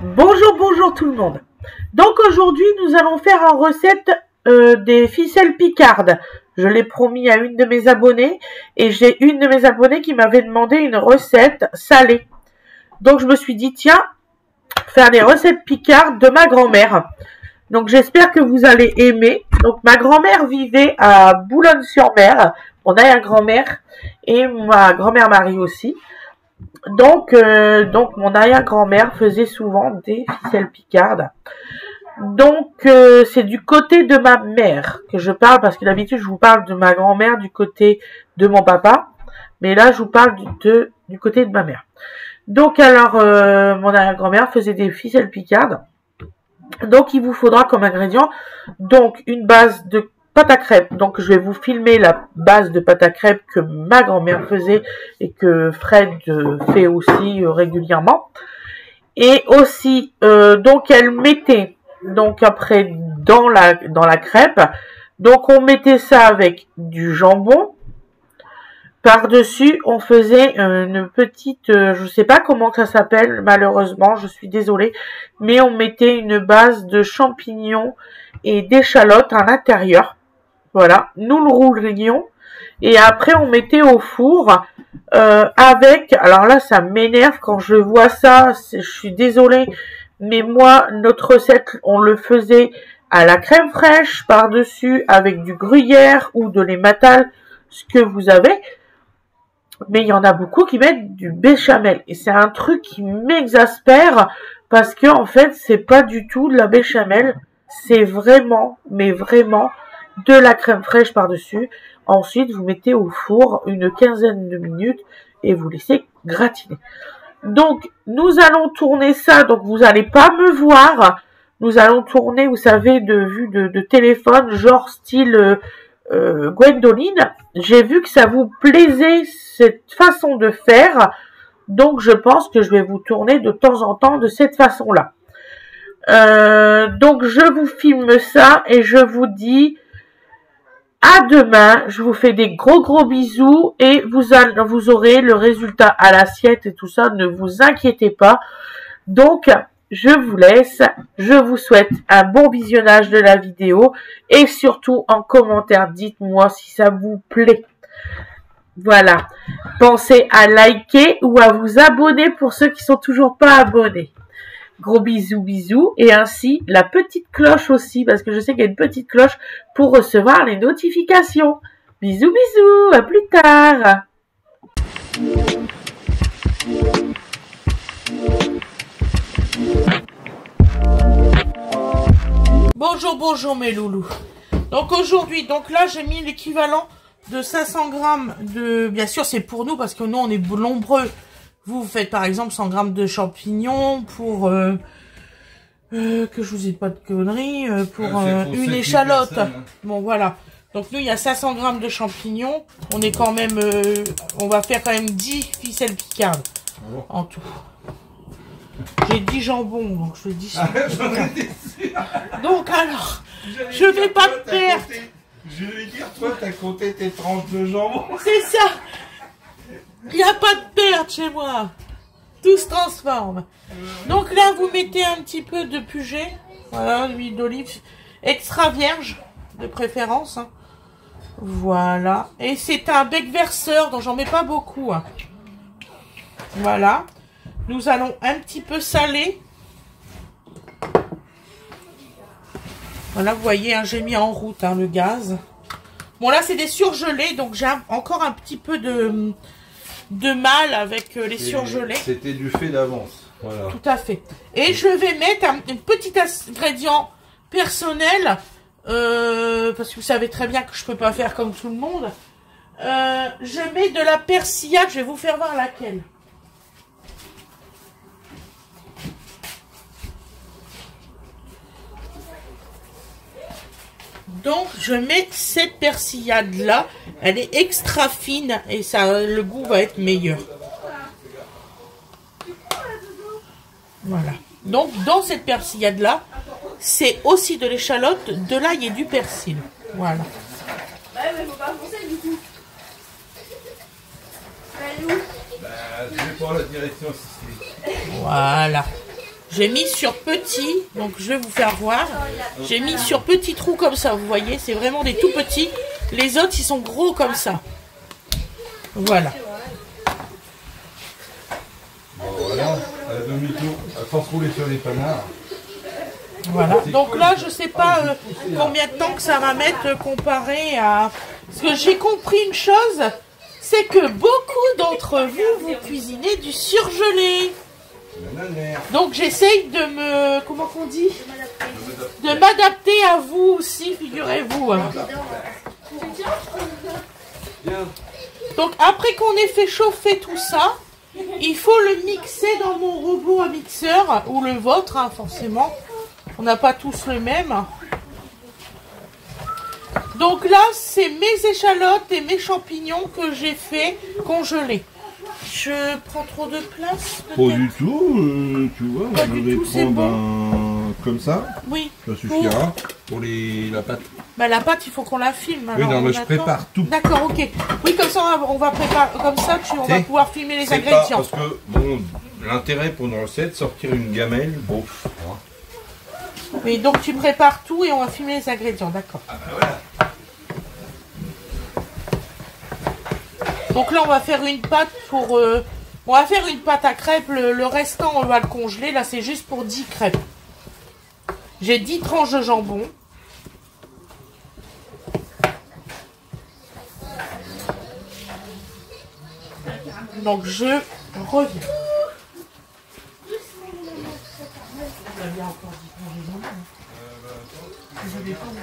Bonjour, bonjour tout le monde. Donc aujourd'hui, nous allons faire une recette des ficelles picardes. Je l'ai promis à une de mes abonnées et j'ai une de mes abonnées qui m'avait demandé une recette salée. Donc je me suis dit, tiens, faire des recettes picardes de ma grand-mère. Donc j'espère que vous allez aimer. Donc ma grand-mère vivait à Boulogne-sur-Mer, mon arrière-grand-mère et ma grand-mère Marie aussi. Donc mon arrière-grand-mère faisait souvent des ficelles picardes. Donc c'est du côté de ma mère que je parle, parce que d'habitude je vous parle de ma grand-mère du côté de mon papa, mais là je vous parle du côté de ma mère. Donc alors mon arrière-grand-mère faisait des ficelles picardes. Donc il vous faudra comme ingrédient donc une base de pâte à crêpes. Donc je vais vous filmer la base de pâte à crêpes que ma grand-mère faisait et que Fred fait aussi régulièrement. Et aussi donc elle mettait donc après dans la crêpe, donc on mettait ça avec du jambon. Par-dessus, on faisait une petite, je sais pas comment ça s'appelle, malheureusement, je suis désolée, mais on mettait une base de champignons et d'échalotes à l'intérieur. Voilà, nous le roulions et après on mettait au four avec, alors là ça m'énerve quand je vois ça, je suis désolée, mais moi notre recette on le faisait à la crème fraîche par-dessus avec du gruyère ou de l'emmental, ce que vous avez. Mais il y en a beaucoup qui mettent du béchamel. Et c'est un truc qui m'exaspère parce que, en fait, c'est pas du tout de la béchamel. C'est vraiment, mais vraiment, de la crème fraîche par-dessus. Ensuite, vous mettez au four une quinzaine de minutes et vous laissez gratiner. Donc, nous allons tourner ça. Donc, vous n'allez pas me voir. Nous allons tourner, vous savez, de vue de téléphone, genre style Gwendoline. J'ai vu que ça vous plaisait cette façon de faire, donc je pense que je vais vous tourner de temps en temps de cette façon-là. Donc je vous filme ça et je vous dis à demain. Je vous fais des gros bisous et vous aurez le résultat à l'assiette et tout ça, ne vous inquiétez pas. Donc je vous laisse, je vous souhaite un bon visionnage de la vidéo et surtout en commentaire, dites-moi si ça vous plaît. Voilà, pensez à liker ou à vous abonner pour ceux qui sont toujours pas abonnés. Gros bisous et ainsi la petite cloche aussi, parce que je sais qu'il y a une petite cloche pour recevoir les notifications. Bisous, à plus tard. Bonjour mes loulous. Donc aujourd'hui, là j'ai mis l'équivalent de 500 grammes de... Bien sûr c'est pour nous parce que nous on est nombreux. Vous faites par exemple 100 grammes de champignons pour... que je vous ai pas de conneries. Pour une échalote. Bon voilà. Donc nous il y a 500 grammes de champignons. On est quand même... on va faire quand même 10 ficelles picardes. En tout. J'ai dit jambon, donc je dis ça. Donc alors, je vais pas te perdre. Je vais dire, toi, t'as compté tes tranches de jambon. C'est ça. Il n'y a pas de perte chez moi. Tout se transforme. Donc là, vous mettez un petit peu de pugé. Voilà, l'huile d'olive extra vierge, de préférence. Hein. Voilà. Et c'est un bec verseur, donc j'en mets pas beaucoup. Hein. Voilà. Nous allons un petit peu saler. Voilà, vous voyez, hein, j'ai mis en route hein, le gaz. Bon, là, c'est des surgelés, donc j'ai encore un petit peu de mal avec les surgelés. C'était du fait d'avance. Voilà. Tout à fait. Et je vais mettre un petit ingrédient personnel, parce que vous savez très bien que je peux pas faire comme tout le monde. Je mets de la persillade, je vais vous faire voir laquelle. Donc, je mets cette persillade-là. Elle est extra fine et ça, le goût va être meilleur. Voilà. Donc, dans cette persillade-là, c'est aussi de l'échalote, de l'ail et du persil. Voilà. Ouais, mais faut pas foncer du coup. Elle est où? Je vais pour la direction systémique. Voilà. J'ai mis sur petit, donc je vais vous faire voir. J'ai mis sur petits trous comme ça, vous voyez, c'est vraiment des tout petits. Les autres, ils sont gros comme ça. Voilà. Bon, voilà, à demi-tour, sans se rouler sur les panards. Voilà. Donc là, je sais pas combien de temps que ça va mettre comparé à... Parce que j'ai compris une chose, c'est que beaucoup d'entre vous, vous cuisinez du surgelé. Donc j'essaye de me... Comment qu'on dit? De m'adapter à vous aussi, figurez-vous. Donc après qu'on ait fait chauffer tout ça, il faut le mixer dans mon robot à mixeur, ou le vôtre, hein, forcément. On n'a pas tous le même. Donc là, c'est mes échalotes et mes champignons que j'ai fait congeler. Je prends trop de place? Pas du tout, tu vois, Pas on du devait tout, c'est prendre bon. un comme ça, Oui. ça suffira pour la pâte. Bah, la pâte, il faut qu'on la filme. Oui, Alors, non, mais on je attend. prépare tout. D'accord, ok. Oui, comme ça, on va préparer, comme ça, on va pouvoir filmer les ingrédients. Parce que, bon, l'intérêt pour une recette, sortir une gamelle, bon. Oui, donc tu prépares tout et on va filmer les ingrédients, d'accord. Ah bah voilà. Donc là, on va faire une pâte pour... on va faire une pâte à crêpes. Le restant, on va le congeler. Là, c'est juste pour 10 crêpes. J'ai 10 tranches de jambon. Donc, je reviens. Vous aviez encore 10 tranches de jambon, hein. Vous avez pas envie de...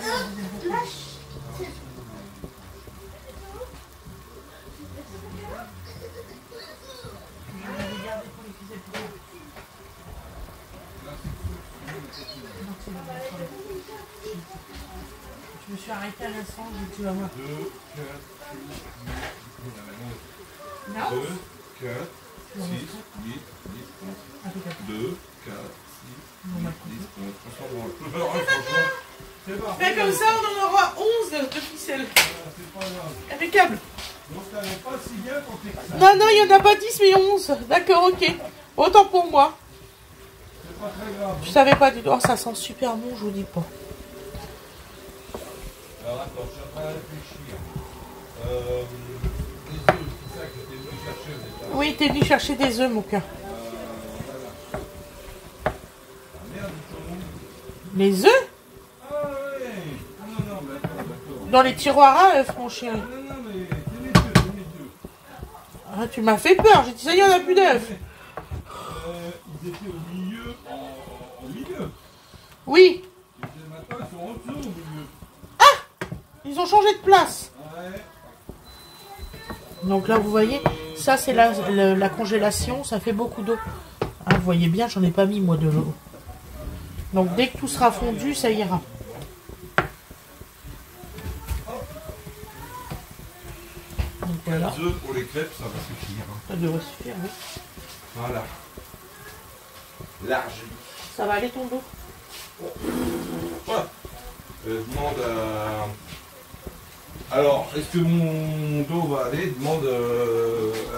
Je me suis arrêtée à l'instant, j'ai dit, tu vas voir. 2, 4, 6, Non. 2, 4, 6, 8, 10, 11. 2, 4, 6, 8, 10, 11. Franchement, Mais comme ça, on en aura 11 de ficelles. c'est pas grave. Impeccable. Donc, ça n'est pas si bien quand t'es ça. Non, non, il n'y en a pas 10, mais 11. D'accord, ok. Autant pour moi. C'est pas très grave. Je savais pas du tout. Oh, ça sent super bon, je vous dis pas. Alors, attends, je suis en train de réfléchir. Les œufs, c'est ça que t'es venu chercher au départ. Oui, t'es venu chercher des œufs, mon cœur. Voilà. Ah merde, ils sont où? Les œufs? Ah ouais. Non, non, mais d'accord. Dans les tiroirs à œufs, mon chéri. Non, non, mais c'est les deux. Ah, tu m'as fait peur. J'ai dit, ça y est, on a plus d'œufs. Ils étaient au milieu, au milieu. Oui. Et maintenant, ils sont en dessous au milieu. Ils ont changé de place. Ouais. Donc là, vous voyez, ça, c'est la congélation. Ça fait beaucoup d'eau. Ah, vous voyez bien, j'en ai pas mis, moi, de l'eau. Donc, dès que tout sera fondu, ça ira. Donc, voilà. 4 œufs pour les crêpes, ça va suffire. Hein. Ça devrait suffire, oui. Voilà. Large. Ça va aller ton dos? Voilà. Demande à... Alors, est-ce que mon dos va aller? Demande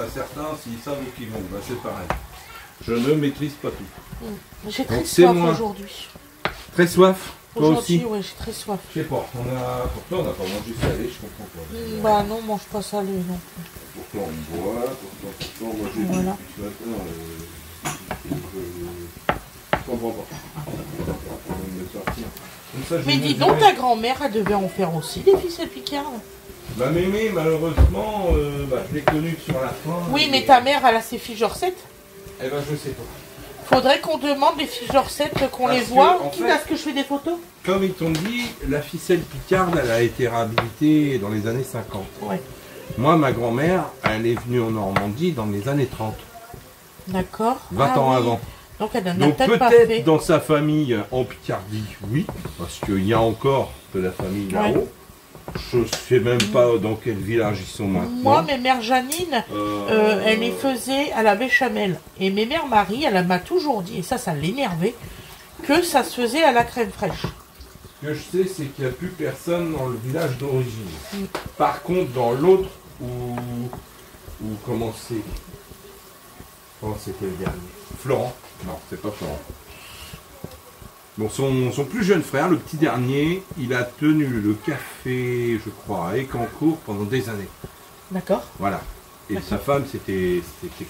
à certains s'ils savent où qu'ils vont. Bah, c'est pareil. Je ne maîtrise pas tout. J'ai très Donc, c'est soif moi. aujourd'hui. Très soif? Toi aussi? Aujourd'hui, ouais, j'ai très soif. Je sais pas. Pourtant, on n'a pas mangé salé, je comprends pas. Bah non, mange pas salé non. Pourtant, on boit. Pourtant, moi, j'ai Voilà. dit ce matin. Je comprends pas. On va me sortir. Comme ça, je Mais vais dis mesurer. donc, ta grand-mère, elle devait en faire aussi des ficelles picardes. Ma mémé, malheureusement, je l'ai connue que sur la fin. Oui, mais ta mère, elle a ses fiches de recettes. Eh ben, je sais pas. Faudrait qu'on demande les fiches de recettes, qu'on Parce les que, voit. en Quitte fait- à ce que je fais des photos. Comme ils t'ont dit, la ficelle picarde, elle a été réhabilitée dans les années 50. Ouais. Moi, ma grand-mère, elle est venue en Normandie dans les années 30, D'accord. 20 ans oui. avant. Donc elle n'en a Donc peut-être pas fait. peut-être dans sa famille en Picardie, oui, parce qu'il y a encore de la famille là-haut. Je ne sais même pas dans quel village ils sont maintenant. Moi, mes mères Janine, elle les faisait à la béchamel. Et mes mères Marie, elle m'a toujours dit, et ça l'énervait, que ça se faisait à la crème fraîche. Ce que je sais, c'est qu'il n'y a plus personne dans le village d'origine. Par contre, dans l'autre, où comment c'était le dernier? Florent? Non, c'est pas Florent. Bon, son plus jeune frère, le petit dernier, il a tenu le café, je crois, à Écancourt pendant des années. D'accord. Voilà. Et sa femme, c'était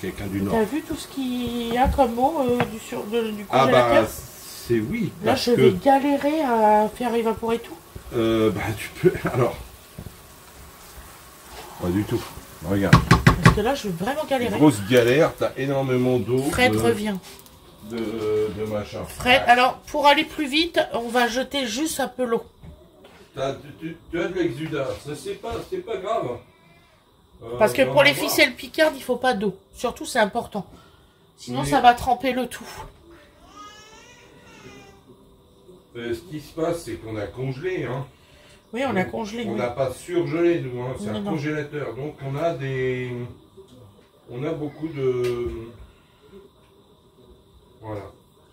quelqu'un du Nord. T'as vu tout ce qu'il y a comme eau du Ah congélateur? bah, c'est oui. Là, je vais galérer à faire évaporer tout. Bah, tu peux... Alors... Pas du tout. Regarde. Parce que là, je vais vraiment galérer. Grosse galère, t'as énormément d'eau. Fred revient. De machin. Fred, alors, pour aller plus vite, on va jeter juste un peu l'eau. Tu as de l'exudat. Ça, c'est pas grave. Parce que pour les ficelles picardes, il faut pas d'eau. Surtout, c'est important. Sinon, ça va tremper le tout. Ce qui se passe, c'est qu'on a congelé. Hein. Oui, on a congelé. On oui. n'a pas surgelé, nous. Hein. C'est un Non. congélateur. Donc, on a des... On a beaucoup de... Voilà.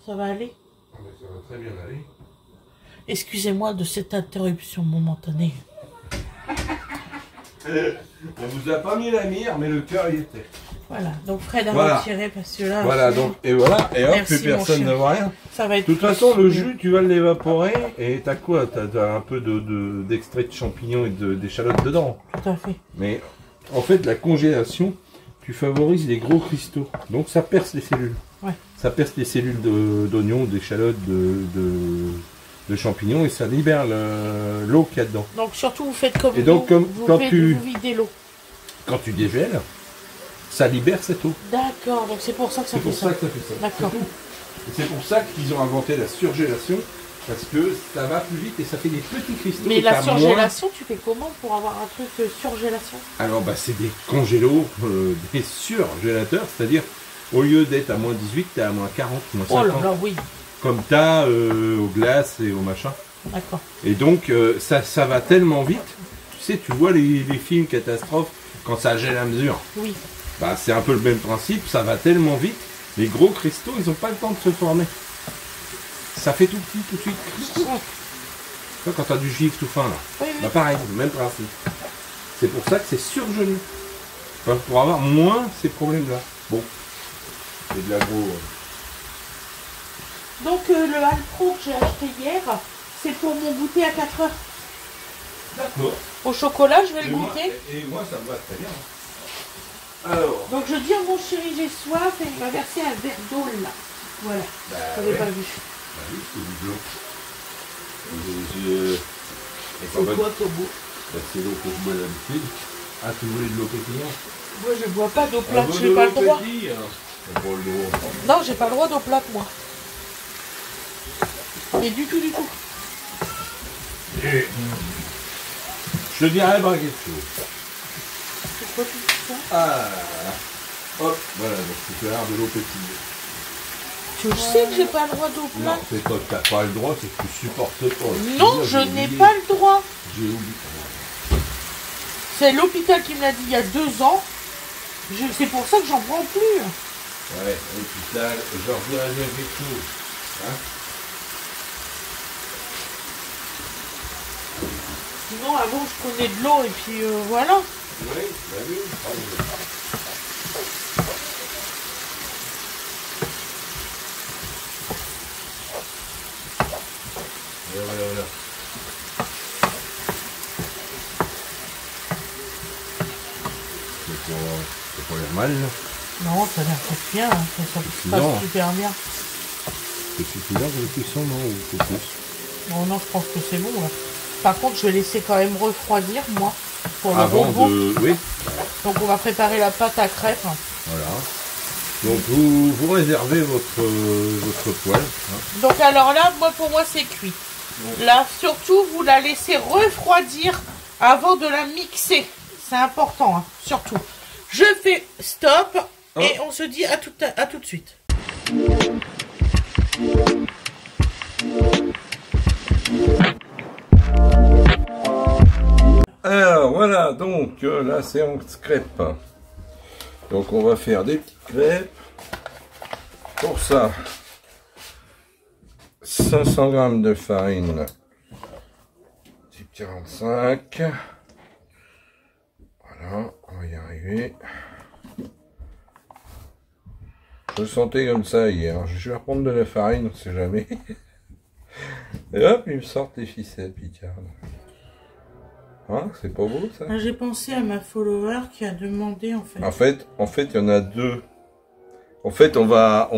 Ça va aller? Ah, ben, ça va très bien aller. Excusez-moi de cette interruption momentanée. On vous a pas mis la mire, mais le cœur y était. Voilà, donc Fred a Voilà. retiré parce que là... Voilà, donc, et voilà, et hop, Merci, plus personne mon ne voit rien. Ça va être... De toute façon, le jus, tu vas l'évaporer, et t'as quoi? T'as un peu d'extrait de champignons et d'échalotes dedans. Tout à fait. Mais, en fait, la congélation, tu favorises les gros cristaux. Donc, ça perce les cellules. Ouais. Ça perce les cellules d'oignons, d'échalotes, de champignons, et ça libère l'eau qu'il y a dedans. Donc, surtout, vous faites comme Et donc, comme quand vous videz l'eau. Quand tu dégèles, ça libère cette eau. D'accord, donc c'est pour ça que ça C'est fait pour ça. ça que ça fait ça. D'accord. C'est pour ça qu'ils ont inventé la surgélation, parce que ça va plus vite et ça fait des petits cristaux. Mais et la t'as surgélation, tu fais comment pour avoir un truc de surgélation? Alors, bah, c'est des congélos, des surgélateurs, c'est-à-dire, au lieu d'être à moins 18, t'es à moins 40, moins 50. Oh là là, oui. Comme t'as aux glaces et au machin. D'accord. Et donc, ça va tellement vite. Tu sais, tu vois les films catastrophes, quand ça gèle à mesure. Oui. Bah, c'est un peu le même principe, ça va tellement vite, les gros cristaux, ils n'ont pas le temps de se former. Ça fait tout petit, tout de suite. Tu vois, quand tu as du givre tout fin, là. Oui, oui. Bah, pareil, le même principe. C'est pour ça que c'est surgelé. Enfin, pour avoir moins ces problèmes-là. Bon, c'est de l'agro. Donc, le Alpro que j'ai acheté hier, c'est pour mon goûter à 4 heures. D'accord. Au chocolat, je vais le Et moi, goûter. et moi, ça me va très bien. Alors, Donc, je dis à mon chéri, j'ai soif, et il m'a versé un verre d'eau là. Voilà. bah, Je n'avais ouais. pas vu. Bah oui, c'est du bleu. C'est quoi, Tobo? Bah, c'est l'eau que je bois d'habitude. Ah, tu voulais de l'eau pétillante? Moi, je bois pas d'eau plate, Ah, j'ai pas le droit. On boit de l'eau. Non, j'ai pas le droit d'eau plate, moi. Mais du tout, du tout. Et, je te dirais pas quelque chose. Pourquoi tu dis ça? Ah, hop, voilà, donc tu peux avoir de l'eau pétillante. Tu sais que j'ai pas le droit d'eau Non, plate? c'est pas que t'as pas le droit, c'est que tu supportes pas. Non, je n'ai pas le droit. J'ai oublié. C'est l'hôpital qui me l'a dit il y a 2 ans. C'est pour ça que j'en prends plus. Ouais, hôpital, je reviens avec tout. Hein? Sinon, avant, je prenais de l'eau et puis voilà. Oui, bah oui. Voilà. C'est pas l'air mal, là. Non, ça a l'air très bien. Ça se Non. passe super bien. C'est suffisant pour le cuisson, non? Ou faut plus? Bon, non, je pense que c'est bon. Là. Par contre, je vais laisser quand même refroidir, moi, pour le Avant robot. de... Oui, Donc, on va préparer la pâte à crêpes. voilà. Donc vous réservez votre poêle. Hein. Donc, alors là, pour moi, c'est cuit. Là, surtout, vous la laissez refroidir avant de la mixer. C'est important, hein, surtout. Je fais stop et on se dit à tout de suite. Alors voilà, donc la séance crêpes. Donc on va faire des petites crêpes. Pour ça, 500 g de farine type 45. Voilà, on va y arriver. Je le sentais comme ça hier. Je vais reprendre de la farine, on ne sait jamais. Et hop, ils me sortent les ficelles picardes. Hein, c'est pas beau ça? J'ai pensé à ma follower qui a demandé en fait. En fait, il y en a deux. En fait, on va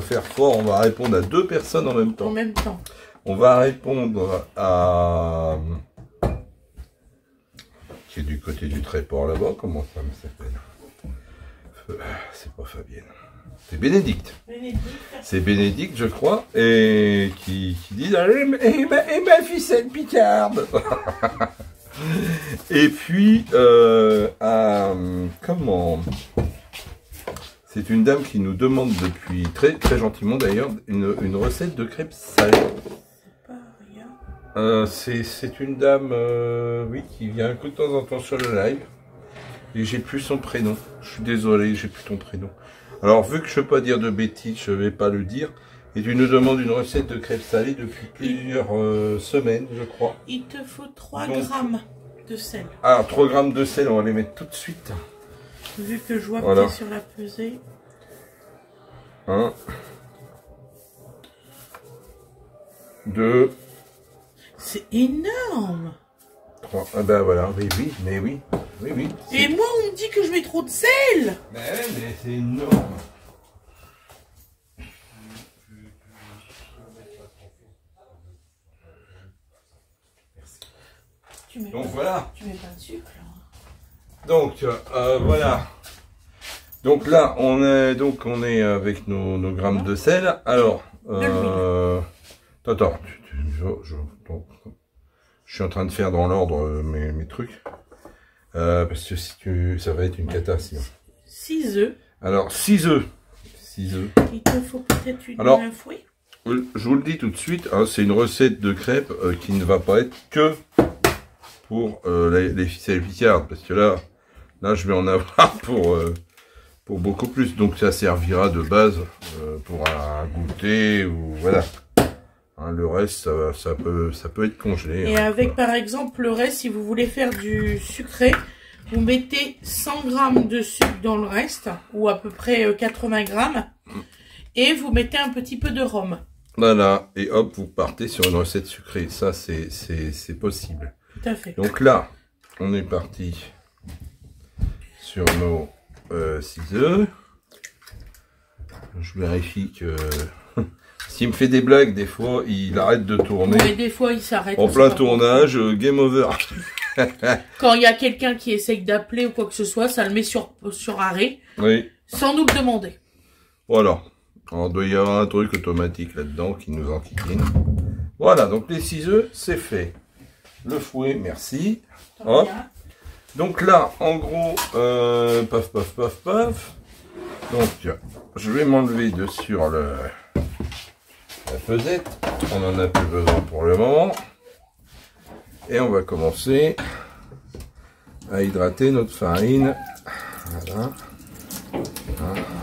faire fort, on va répondre à deux personnes en même temps. En même temps. On va répondre à... qui est du côté du Tréport là-bas, comment ça s'appelle? C'est pas Fabienne. C'est Bénédicte. C'est Bénédicte, je crois, et qui dit et ma ficelle picarde. Et puis, comment? C'est une dame qui nous demande depuis très très gentiment d'ailleurs une recette de crêpes salées. C'est une dame, oui, qui vient de temps en temps sur le live. Et j'ai plus son prénom. Je suis désolé, j'ai plus ton prénom. Alors, vu que je peux pas dire de bêtises, je vais pas le dire. Et tu nous demandes une recette de crêpes salées depuis plusieurs semaines, je crois. Il te faut 3 grammes de sel. Alors, 3 grammes de sel, on va les mettre tout de suite. Vu que je vois que tu es sur la pesée. 1, 2. C'est énorme. 3. Ah ben voilà, oui, oui, mais oui. Oui, oui. Et moi, on me dit que je mets trop de sel. Mais c'est énorme. Donc voilà. Tu mets pas de sucre là. Donc voilà. Donc là, on est avec nos grammes de sel. Alors, attends, je suis en train de faire dans l'ordre mes trucs. Parce que ça va être une cata sinon. 6 œufs. Alors, 6 œufs. 6 œufs. Il te faut peut-être un fouet. Je vous le dis tout de suite, hein, c'est une recette de crêpes qui ne va pas être que pour les ficelles picardes. Parce que là, je vais en avoir pour beaucoup plus. Donc ça servira de base pour un goûter ou voilà. Hein, le reste, ça peut être congelé. Et avec par exemple le reste, si vous voulez faire du sucré, vous mettez 100 grammes de sucre dans le reste, ou à peu près 80 grammes, et vous mettez un petit peu de rhum. Voilà, et hop, vous partez sur une recette sucrée. Ça, c'est possible. Tout à fait. Donc là, on est parti sur nos 6 œufs. Je vérifie que... S'il me fait des blagues, des fois, il arrête de tourner. Oui, des fois, il s'arrête. En plein tournage, game over. Quand il y a quelqu'un qui essaye d'appeler ou quoi que ce soit, ça le met sur arrêt. Oui. Sans nous le demander. Voilà. Alors, il doit y avoir un truc automatique là-dedans qui nous enquiquine. Voilà, donc les 6 œufs, c'est fait. Le fouet, merci. Hop. Donc là, en gros, paf, paf, paf, paf. Donc, je vais m'enlever de sur la pesette. On en a plus besoin pour le moment. Et on va commencer à hydrater notre farine. Voilà.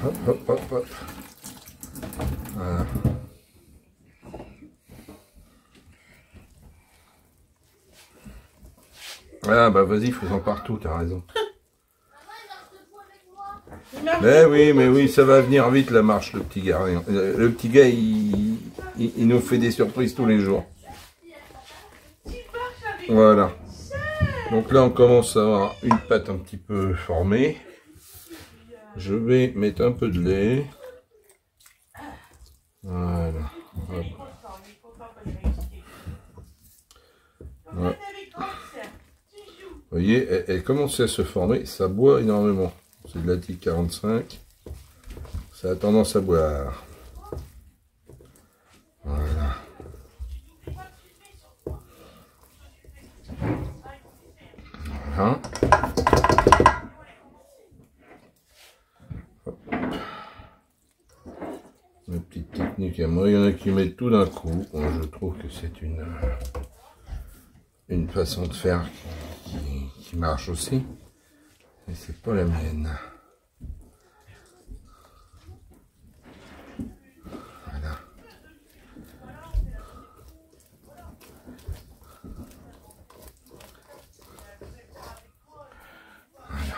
Hop, hop, hop, hop. Voilà. Ah bah vas-y, faisons partout, t'as raison. Mais oui, ça va venir vite la marche, le petit gars. Le petit gars, il nous fait des surprises tous les jours. Voilà. Donc là, on commence à avoir une pâte un petit peu formée. Je vais mettre un peu de lait. Voilà. Hop. Voilà. Vous voyez, elle commence à se former. Ça boit énormément. C'est de la TIC 45. Ça a tendance à boire. Voilà. Voilà. Une petite technique à moi. Il y en a qui mettent tout d'un coup. Bon, je trouve que c'est une façon de faire qui marche aussi. Et c'est pas la mienne. Voilà. Voilà.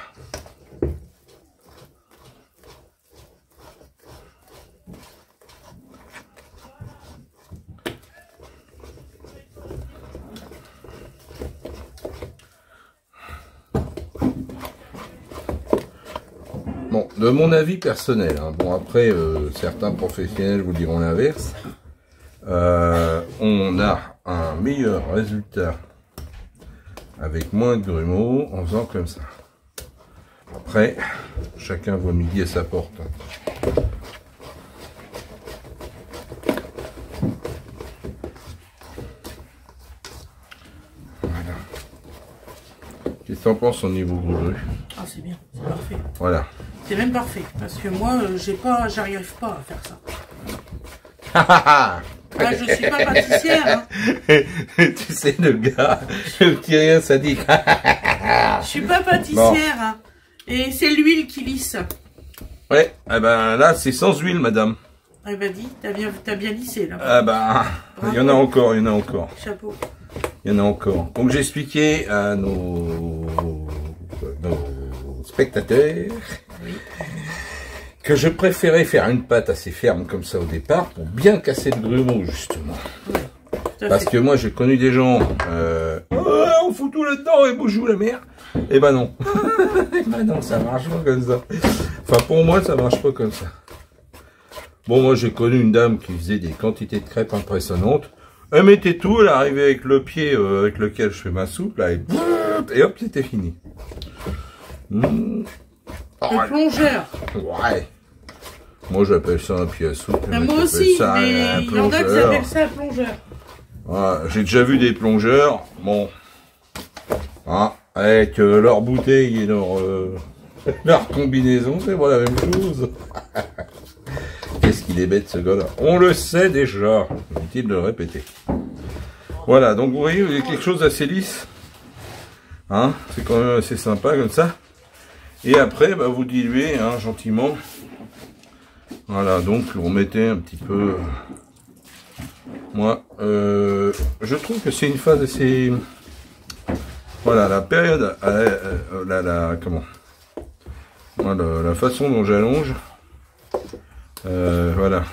de mon avis personnel, hein. Bon après, certains professionnels vous diront l'inverse. On a un meilleur résultat avec moins de grumeaux en faisant comme ça. Après, chacun voit midi à sa porte. Voilà. Qu'est-ce que tu en penses au niveau grue? Ah, c'est bien, c'est parfait. Voilà. C'est même parfait, parce que moi, j'arrive pas à faire ça. Là, je suis pas pâtissière. Hein. Tu sais, le gars, le petit rien sadique. Je suis pas pâtissière. Hein. Et c'est l'huile qui lisse. Ouais, eh ben là, c'est sans huile, madame. Eh ben dis, t'as bien lissé là. Ah ben, il y en a encore, il y en a encore. Chapeau. Il y en a encore. Donc j'expliquais à nos spectateurs que je préférais faire une pâte assez ferme comme ça au départ pour bien casser le grumeau justement. Oui, parce que moi j'ai connu des gens, on fout tout là-dedans et bonjour la mère. Et ben non. Et ben non, ça marche pas comme ça. Enfin pour moi ça marche pas comme ça. Bon moi j'ai connu une dame qui faisait des quantités de crêpes impressionnantes. Elle mettait tout, elle arrivait avec le pied avec lequel je fais ma soupe là et hop c'était fini. Le plongeur. Ouais. Moi j'appelle ça un pied à soupe. Ben, moi aussi, mais il y en a qui appellent ça un plongeur. Ouais, j'ai déjà vu des plongeurs, bon, hein, avec leur bouteille et leur combinaison, c'est pas la même chose. Qu'est-ce qu'il est bête ce gars-là. On le sait déjà, inutile de le répéter. Voilà, donc vous voyez, il y a quelque chose d'assez lisse. Hein, c'est quand même assez sympa comme ça. Et après, bah, vous diluez hein, gentiment. Voilà, donc vous mettez un petit peu. Moi, je trouve que c'est une phase assez. Voilà, la période, comment. Voilà, la façon dont j'allonge. Voilà.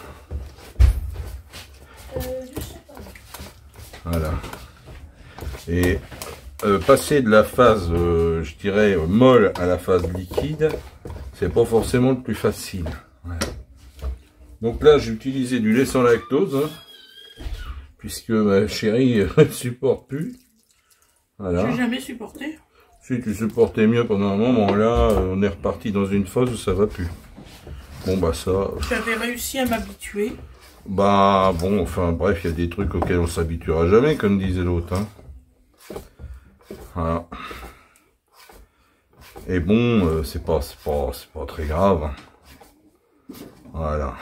Voilà. Et passer de la phase, je dirais, molle à la phase liquide, c'est pas forcément le plus facile. Voilà. Donc là, j'ai utilisé du lait sans lactose, hein, puisque ma chérie ne supporte plus. Voilà. J'ai jamais supporté. Si tu supportais mieux pendant un moment, là, on est reparti dans une phase où ça va plus. Bon, bah ça... J'avais réussi à m'habituer. Bah, bon, enfin, bref, il y a des trucs auxquels on s'habituera jamais, comme disait l'autre, hein. Voilà. Et bon, c'est pas très grave. Voilà.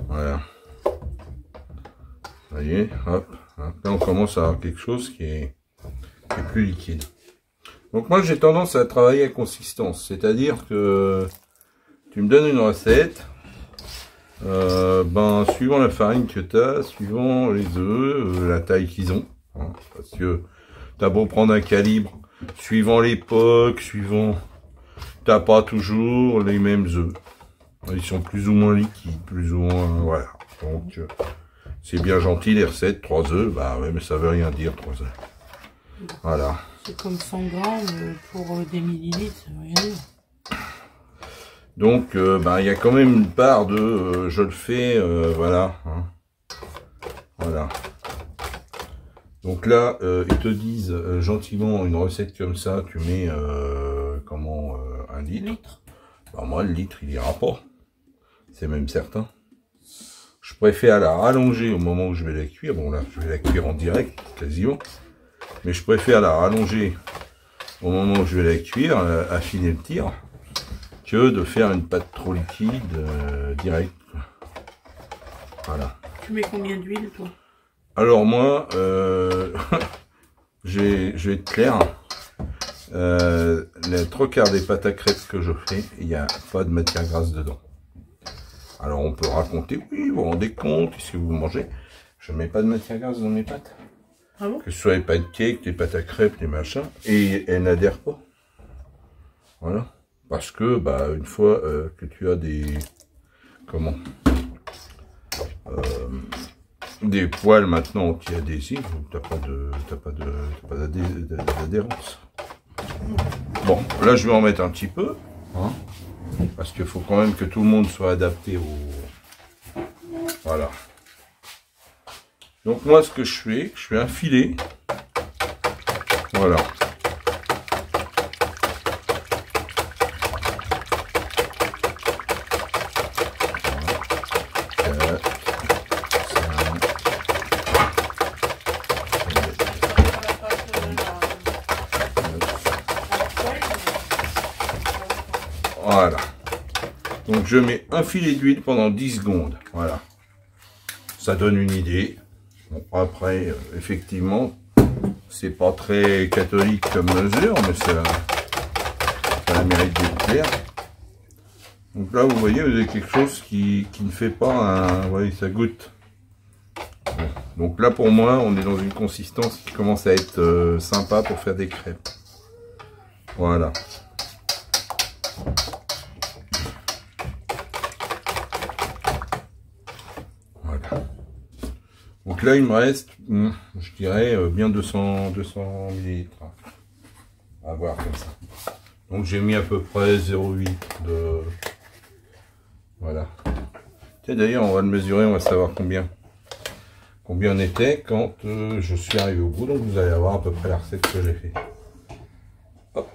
Voilà. Vous voyez, hop. Là, on commence à avoir quelque chose qui est plus liquide. Donc moi, j'ai tendance à travailler à consistance. C'est-à-dire que tu me donnes une recette, ben, suivant la farine que tu as, suivant les œufs, la taille qu'ils ont. Hein, parce que t'as beau prendre un calibre, suivant l'époque, t'as pas toujours les mêmes œufs. Ils sont plus ou moins liquides, plus ou moins, voilà. Donc, c'est bien gentil les recettes, 3 œufs, bah ouais, mais ça veut rien dire, 3 œufs. Voilà. C'est comme 100 grammes pour des millilitres, ça veut rien dire. Donc, bah, il y a quand même une part de, je le fais, voilà. Hein. Voilà. Donc là, ils te disent gentiment une recette comme ça, tu mets, comment, 1 litre. Bah, moi, le litre, il ira pas. C'est même certain. Je préfère la rallonger au moment où je vais la cuire. Bon, là, je vais la cuire en direct, quasiment. Mais je préfère la rallonger au moment où je vais la cuire, affiner le tir, que de faire une pâte trop liquide direct. Voilà. Tu mets combien d'huile, toi? Alors moi, je vais être clair. Les 3/4 des pâtes à crêpes que je fais, il n'y a pas de matière grasse dedans. Alors on peut raconter, oui, vous vous rendez compte, qu'est-ce que vous mangez? Je ne mets pas de matière grasse dans mes pâtes. Ah bon? Que ce soit les pancakes, les pâtes à crêpes, les machins, et elles n'adhèrent pas. Voilà. Parce que, bah, une fois que tu as des... Comment? Des poils maintenant anti-adhésifs, t'as pas d'adhérence. Bon, là je vais en mettre un petit peu. Hein, parce qu'il faut quand même que tout le monde soit adapté au... Voilà. Donc moi, ce que je fais un filet. Voilà. Voilà. Donc je mets un filet d'huile pendant 10 secondes. Voilà. Ça donne une idée. Bon, après, effectivement, c'est pas très catholique comme mesure, mais ça a le mérite d'être clair. Donc là, vous voyez, vous avez quelque chose qui ne fait pas un... Vous voyez, ça goûte. Bon. Donc là, pour moi, on est dans une consistance qui commence à être sympa pour faire des crêpes. Voilà. Voilà. Donc là, il me reste, je dirais, bien 200 ml. À voir comme ça. Donc j'ai mis à peu près 0,8 de... Voilà. Tiens, d'ailleurs, on va le mesurer, on va savoir combien on était quand je suis arrivé au bout. Donc vous allez avoir à peu près la recette que j'ai fait. Hop.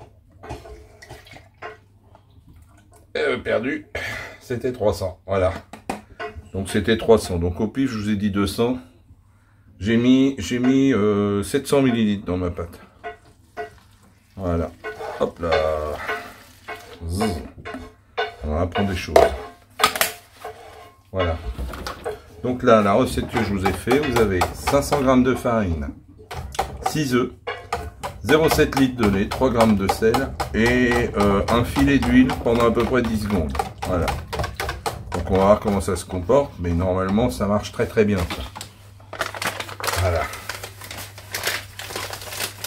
Et perdu, c'était 300. Voilà. Donc c'était 300. Donc au pif, je vous ai dit 200. J'ai mis 700 ml dans ma pâte. Voilà. Hop là. On va apprendre des choses. Voilà. Donc là, la recette que je vous ai fait, vous avez 500 g de farine, 6 œufs, 0,7 litre de lait, 3 g de sel et un filet d'huile pendant à peu près 10 secondes. Voilà. Donc on va voir comment ça se comporte, mais normalement ça marche très très bien. Ça. Voilà.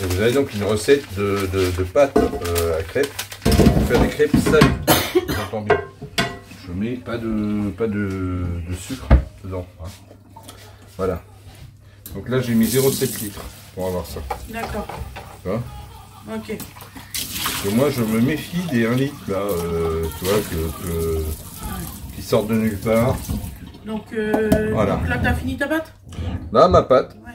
Et vous avez donc une recette de pâte à crêpes pour faire des crêpes salées. J'entends bien. Je mets pas de sucre dedans. Hein. Voilà. Donc là j'ai mis 0,7 litres pour avoir ça. D'accord. Tu vois? Ok. Parce que moi je me méfie des 1 litre là, tu vois, qui sortent de nulle part. Donc, voilà. Donc là tu as fini ta pâte? Là ma pâte, ouais.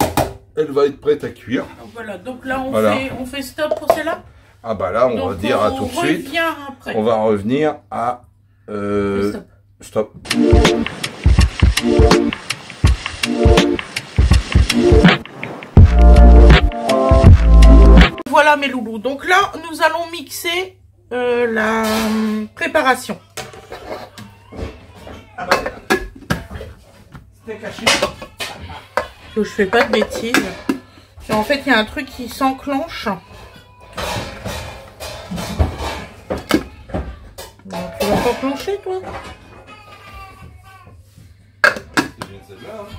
Elle va être prête à cuire. Donc voilà, donc là on, voilà. on fait stop pour celle-là. Ah bah là on va dire à tout de suite. Après. On va revenir à stop. Voilà mes loulous. Donc là nous allons mixer la préparation. Ah bah c'était caché. Que je fais pas de bêtises. Et en fait il y a un truc qui s'enclenche. Donc, tu vas t'enclencher toi?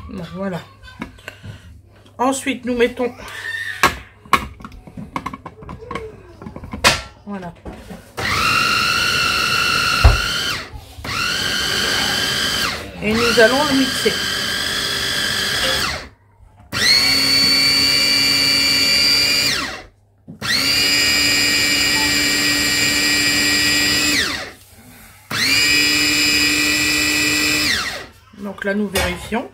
Bon, voilà. Ensuite nous mettons. Voilà. Et nous allons le mixer. Donc là, nous vérifions.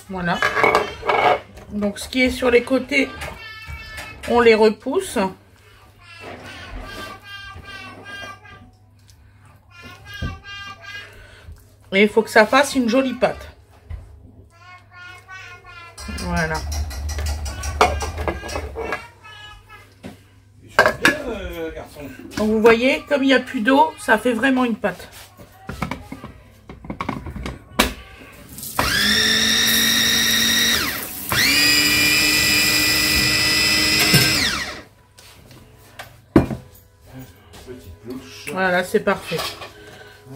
Voilà. Donc ce qui est sur les côtés, on les repousse. Et il faut que ça fasse une jolie pâte. Voilà. Donc vous voyez, comme il n'y a plus d'eau, ça fait vraiment une pâte. Voilà, c'est parfait.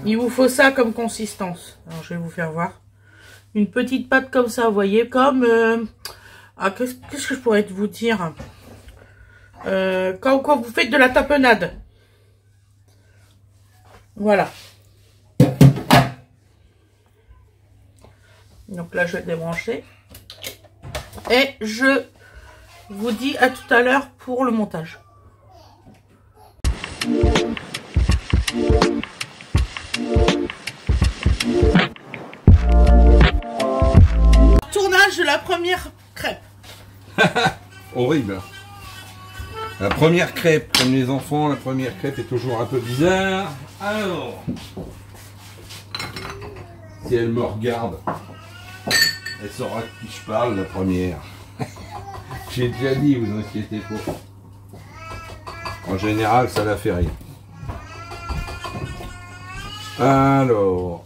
Il vous faut ça comme consistance. Alors, je vais vous faire voir. Une petite pâte comme ça, vous voyez, comme... qu'est-ce que je pourrais vous dire, quand vous faites de la tapenade. Voilà. Donc là, je vais débrancher. Et je vous dis à tout à l'heure pour le montage. première crêpe. Horrible. La première crêpe, comme les enfants, la première crêpe est toujours un peu bizarre. Alors, si elle me regarde, elle saura de qui je parle, la première. J'ai déjà dit, vous inquiétez pas. En général, ça la fait rire. Alors,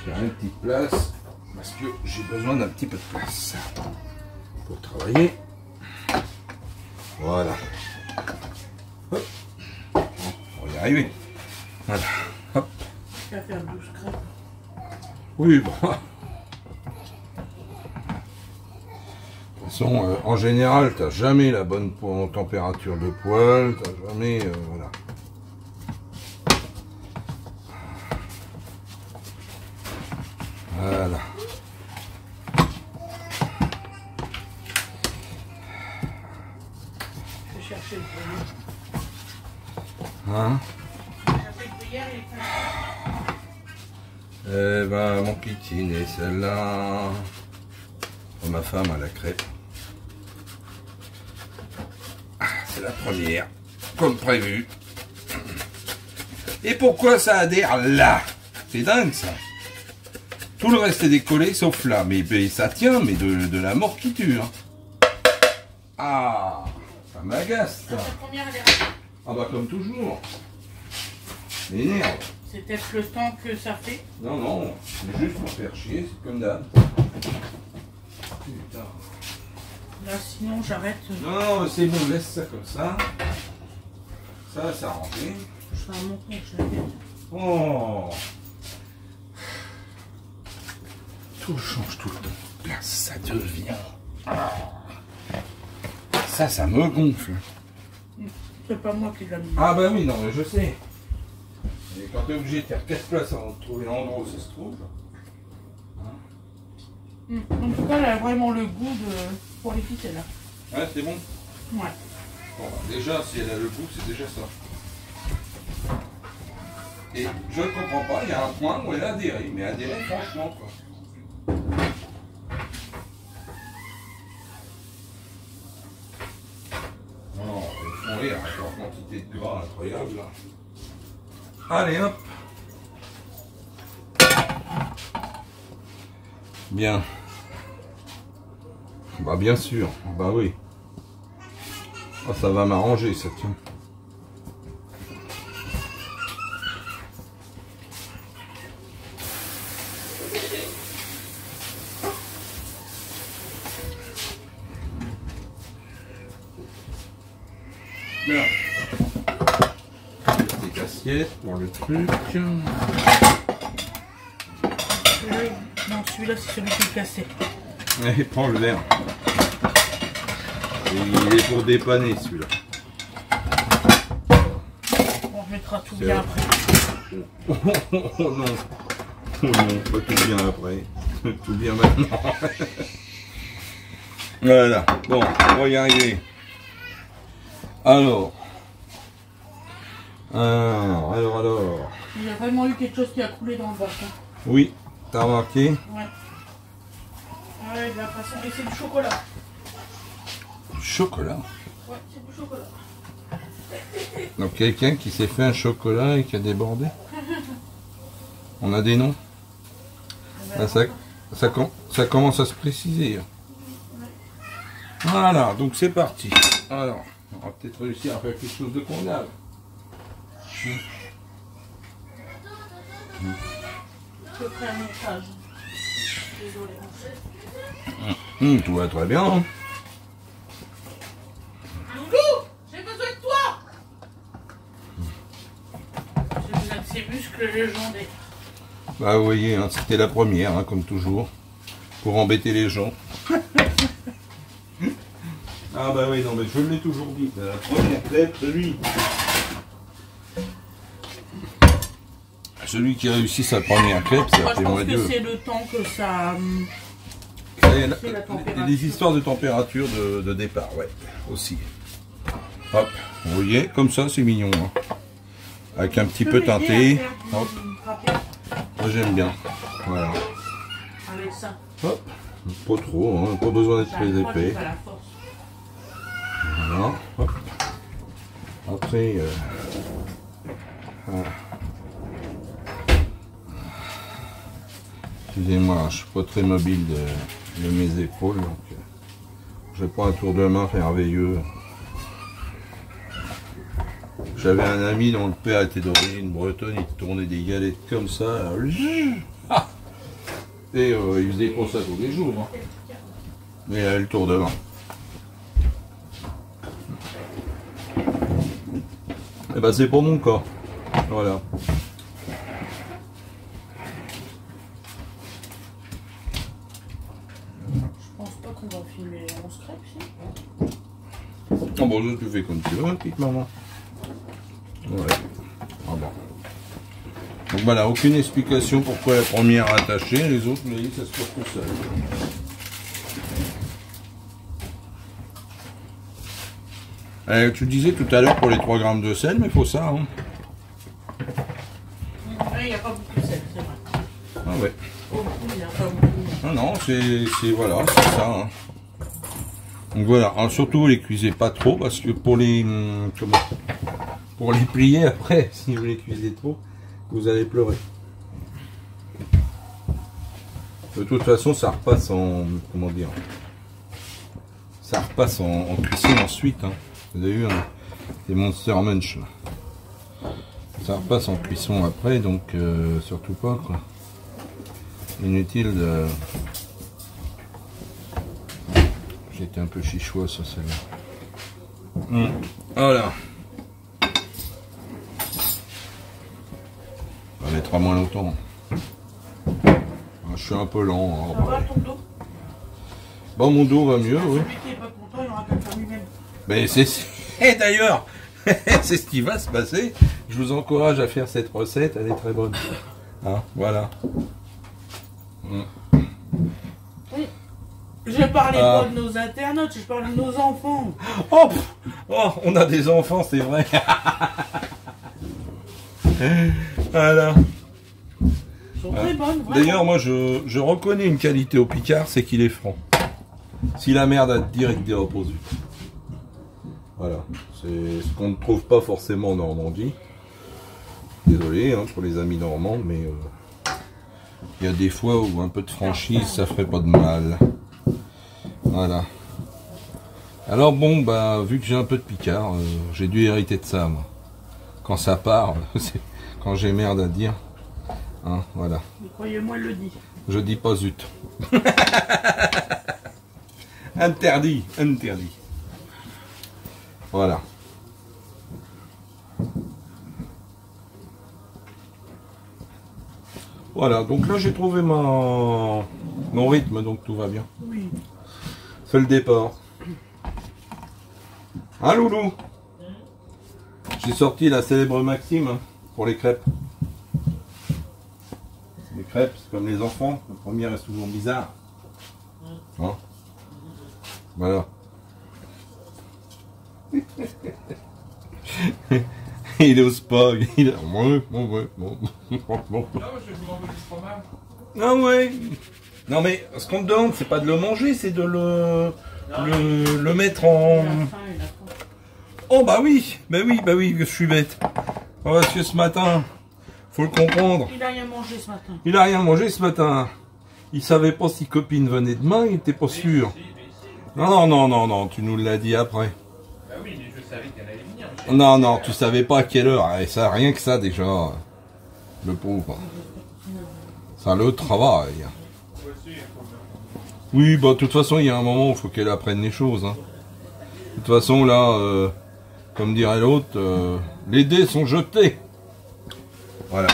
j'ai une petite place, parce que j'ai besoin d'un petit peu de place pour travailler. Voilà. Hop. On va y arriver. Voilà. Hop. Tu vas faire 12 crêpes. Oui, bon. De toute façon, en général, t'as jamais la bonne température de poêle, t'as jamais, voilà. Voilà. Je vais chercher le gruyère. Hein? Je vais chercher le gruyère et Eh ben, mon kitchen et celle-là. Pour ma femme à la crêpe. Ah, c'est la première, comme prévu. Et pourquoi ça adhère là? C'est dingue ça. Tout le reste est décollé sauf là. Mais ça tient, mais de la mort qui tue. Hein. Ah, ça m'agace ça. la première, elle est ratée. Ah bah comme toujours. M'énerve. C'est peut-être le temps que ça fait. Non, non, c'est juste pour faire chier, c'est comme d'hab. Putain. Là, sinon, j'arrête. Non, non, c'est bon, laisse ça comme ça. Ça a rentré. Je fais un montant, je l'avais. Oh. Tout change tout le temps. Là, ça devient. Ça me gonfle. C'est pas moi qui l'a mis. Ah bah oui, non, mais je sais. Et quand t'es obligé de faire 4 places avant de trouver l'endroit où ça se trouve. En tout cas, elle a vraiment le goût pour les ficelles. Là. Ouais, c'est bon. Ouais. Bon, bah, déjà, si elle a le goût, c'est déjà ça. Et je ne comprends pas, il y a un point où elle a adhéré, mais adhéré franchement quoi. Non, ils font rire avec leur quantité de gras incroyable là. Allez hop. Bien. Bah bien sûr, bah oui. Oh, ça va m'arranger ça tient. Bien. Des assiettes pour le truc. Non, celui-là, c'est celui qui est cassé. Allez, prends le verre. Et il est pour dépanner celui-là. On remettra tout bien après. Oh non. Oh non, pas tout bien après. Tout bien maintenant. Voilà. Bon, on va y arriver. Alors. Alors. Il y a vraiment eu quelque chose qui a coulé dans le bac. Hein. Oui, t'as remarqué? Ouais. Ouais, de la façon. Et c'est du chocolat. Du chocolat? Ouais, c'est du chocolat. Donc quelqu'un qui s'est fait un chocolat et qui a débordé? On a des noms? Là, ça commence à se préciser. Voilà, donc c'est parti. Alors, on va peut-être réussir à faire quelque chose de convenable. Je fais un montage. Désolée. Tout va très bien. Hein. Loulou, j'ai besoin de toi. J'ai besoin de ces muscles légendaires. Bah vous voyez, hein, c'était la première, hein, comme toujours, pour embêter les gens. Ah bah oui, non mais je l'ai toujours dit, c'est la première crêpe, celui qui réussit sa première crêpe, c'est Moi, je appelez-moi pense Dieu. que c'est le temps que ça... C'est la température. les histoires de température de départ, ouais, aussi. Hop, vous voyez, comme ça c'est mignon. Hein. Avec un petit peu teinté. Hop, moi j'aime bien. Voilà. Allez, ça. Hop, pas trop, hein, pas besoin d'être très épais. À la force. Voilà, hop. Après, voilà. Excusez-moi, je suis pas très mobile de mes épaules, donc je prends un tour de main merveilleux. J'avais un ami dont le père était d'origine bretonne, il tournait des galettes comme ça. Et il faisait pas ça tous les jours. Hein. Mais le tour de main. Et ben c'est pour mon cas. Voilà. Je pense pas qu'on va filmer en scrap, si. Oh bon, tu fais comme tu veux, petite maman. Ouais. Ah bon. Donc voilà, aucune explication pourquoi la première est attachée, les autres, mais ça se passe tout seul. Tu disais tout à l'heure pour les 3 grammes de sel, mais il faut ça. Hein. Il n'y a pas beaucoup de sel, c'est vrai. Ah ouais. Oh, il n'y a pas beaucoup. Ah non, c'est voilà, c'est ça. Hein. Donc voilà, alors, surtout les cuisez pas trop parce que pour les pour les plier après, si vous les cuisez trop, vous allez pleurer. De toute façon, ça repasse en comment dire, ça repasse en cuisson ensuite. Hein. Vous avez vu, hein, des Monster Munch. Là. Ça repasse en cuisson après, donc surtout pas quoi. Inutile de. J'étais un peu chichois sur celle-là. Voilà. Ça mettra moins longtemps. Je suis un peu lent. Ça va ton dos? Bon, mon dos va mieux, oui. Celui qui n'est pas content, il aura qu'à le faire lui-même. Mais c'est. Et d'ailleurs, c'est ce qui va se passer. Je vous encourage à faire cette recette, elle est très bonne. Hein, voilà. Je parlais pas de nos internautes, je parle de nos enfants. Oh, on a des enfants, c'est vrai. Voilà. Ils sont très bonnes, vraiment. D'ailleurs, moi, je reconnais une qualité au Picard, c'est qu'il est franc. Si la merde a te dire, il te dira pas zut. Voilà. C'est ce qu'on ne trouve pas forcément en Normandie. Désolé hein, pour les amis normands, mais il y a des fois où un peu de franchise, ça ferait pas de mal. Voilà. Alors bon, bah vu que j'ai un peu de Picard, j'ai dû hériter de ça, moi. Quand ça part, quand j'ai merde à dire. Hein, voilà. Mais croyez-moi, elle le dit. Je dis pas zut. Interdit, interdit. Voilà. Voilà, donc là j'ai trouvé mon rythme, donc tout va bien. Oui. C'est le départ. Hein loulou? J'ai sorti la célèbre maxime hein, pour les crêpes. Les crêpes, c'est comme les enfants, le premier reste toujours bizarre. Hein? Voilà. Il ose pas, il a... Ah ouais. Non mais ce qu'on te demande, c'est pas de le manger, c'est de le mettre en... Oh bah oui, je suis bête. Oh, parce que ce matin, faut le comprendre. Il a rien mangé ce matin. Il a rien mangé ce matin. Il savait pas si copine venait demain, il était pas sûr. Non, tu nous l'as dit après. Bah oui, mais je savais qu'elle allait venir. Non, tu savais pas à quelle heure. Et ça, rien que ça déjà. Le pauvre. Ça le travail. Oui, bah de toute façon, il y a un moment où il faut qu'elle apprenne les choses. Hein. De toute façon, là, comme dirait l'autre, les dés sont jetés. Voilà.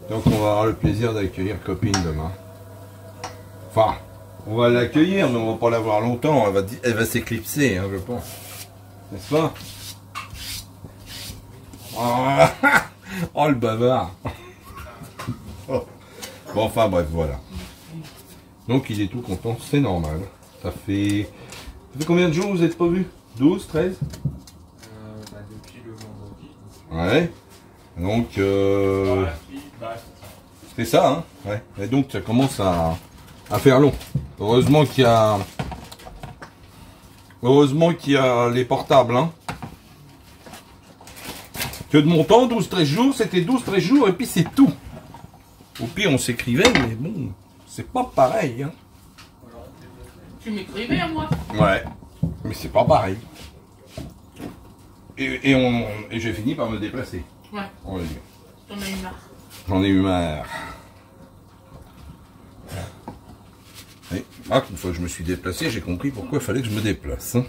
Donc on va avoir le plaisir d'accueillir copine demain. Enfin, on va l'accueillir, mais on va pas la voir longtemps. Elle va s'éclipser, hein, je pense. N'est-ce pas? Oh, le bavard. Oh. Bon, enfin bref, voilà. Donc il est tout content, c'est normal. Ça fait combien de jours vous n'êtes pas vus? 12, 13? Depuis le vendredi. Ouais. Donc C'est ça, hein. Ouais. Et donc ça commence à faire long. Heureusement qu'il y a les portables, hein. Que de mon temps, 12-13 jours, c'était 12-13 jours et puis c'est tout. Au pire, on s'écrivait, mais bon, c'est pas pareil, hein. Tu m'écrivais à moi. Ouais, mais c'est pas pareil. Et j'ai fini par me déplacer. Ouais. On va dire. T'en as eu marre. J'en ai eu marre. Et, une fois que je me suis déplacé, j'ai compris pourquoi il fallait que je me déplace. Hein.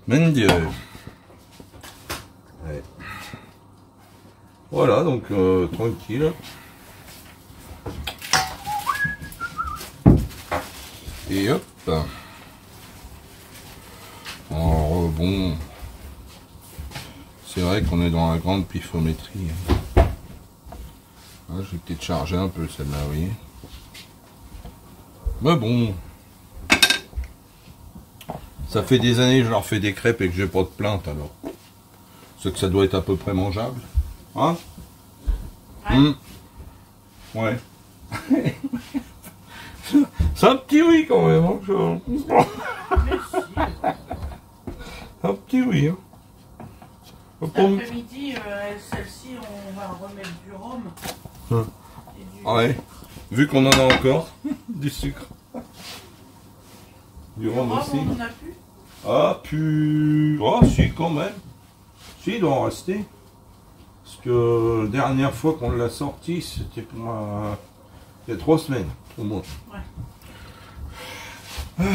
Mon Dieu. Ouais. Voilà, donc tranquille. Et hop. Alors bon, c'est vrai qu'on est dans la grande pifométrie. Hein. Ah, je vais peut-être charger un peu celle-là, vous voyez. Mais bon, ça fait des années que je leur fais des crêpes et que j'ai pas de plainte alors. C'est que ça doit être à peu près mangeable. Hein? Ouais. Ouais. C'est un petit oui quand même. Hein, un petit oui. Hein. Cet après-midi, celle-ci, on va remettre du rhum. Hein. Et du... Ouais. Vu qu'on en a encore, du sucre. Du rhum aussi. On en a plus. Ah, puis... Oh, si, quand même. Si, il doit en rester. Parce que la dernière fois qu'on l'a sorti, c'était pour il y a 3 semaines, au moins. Ouais.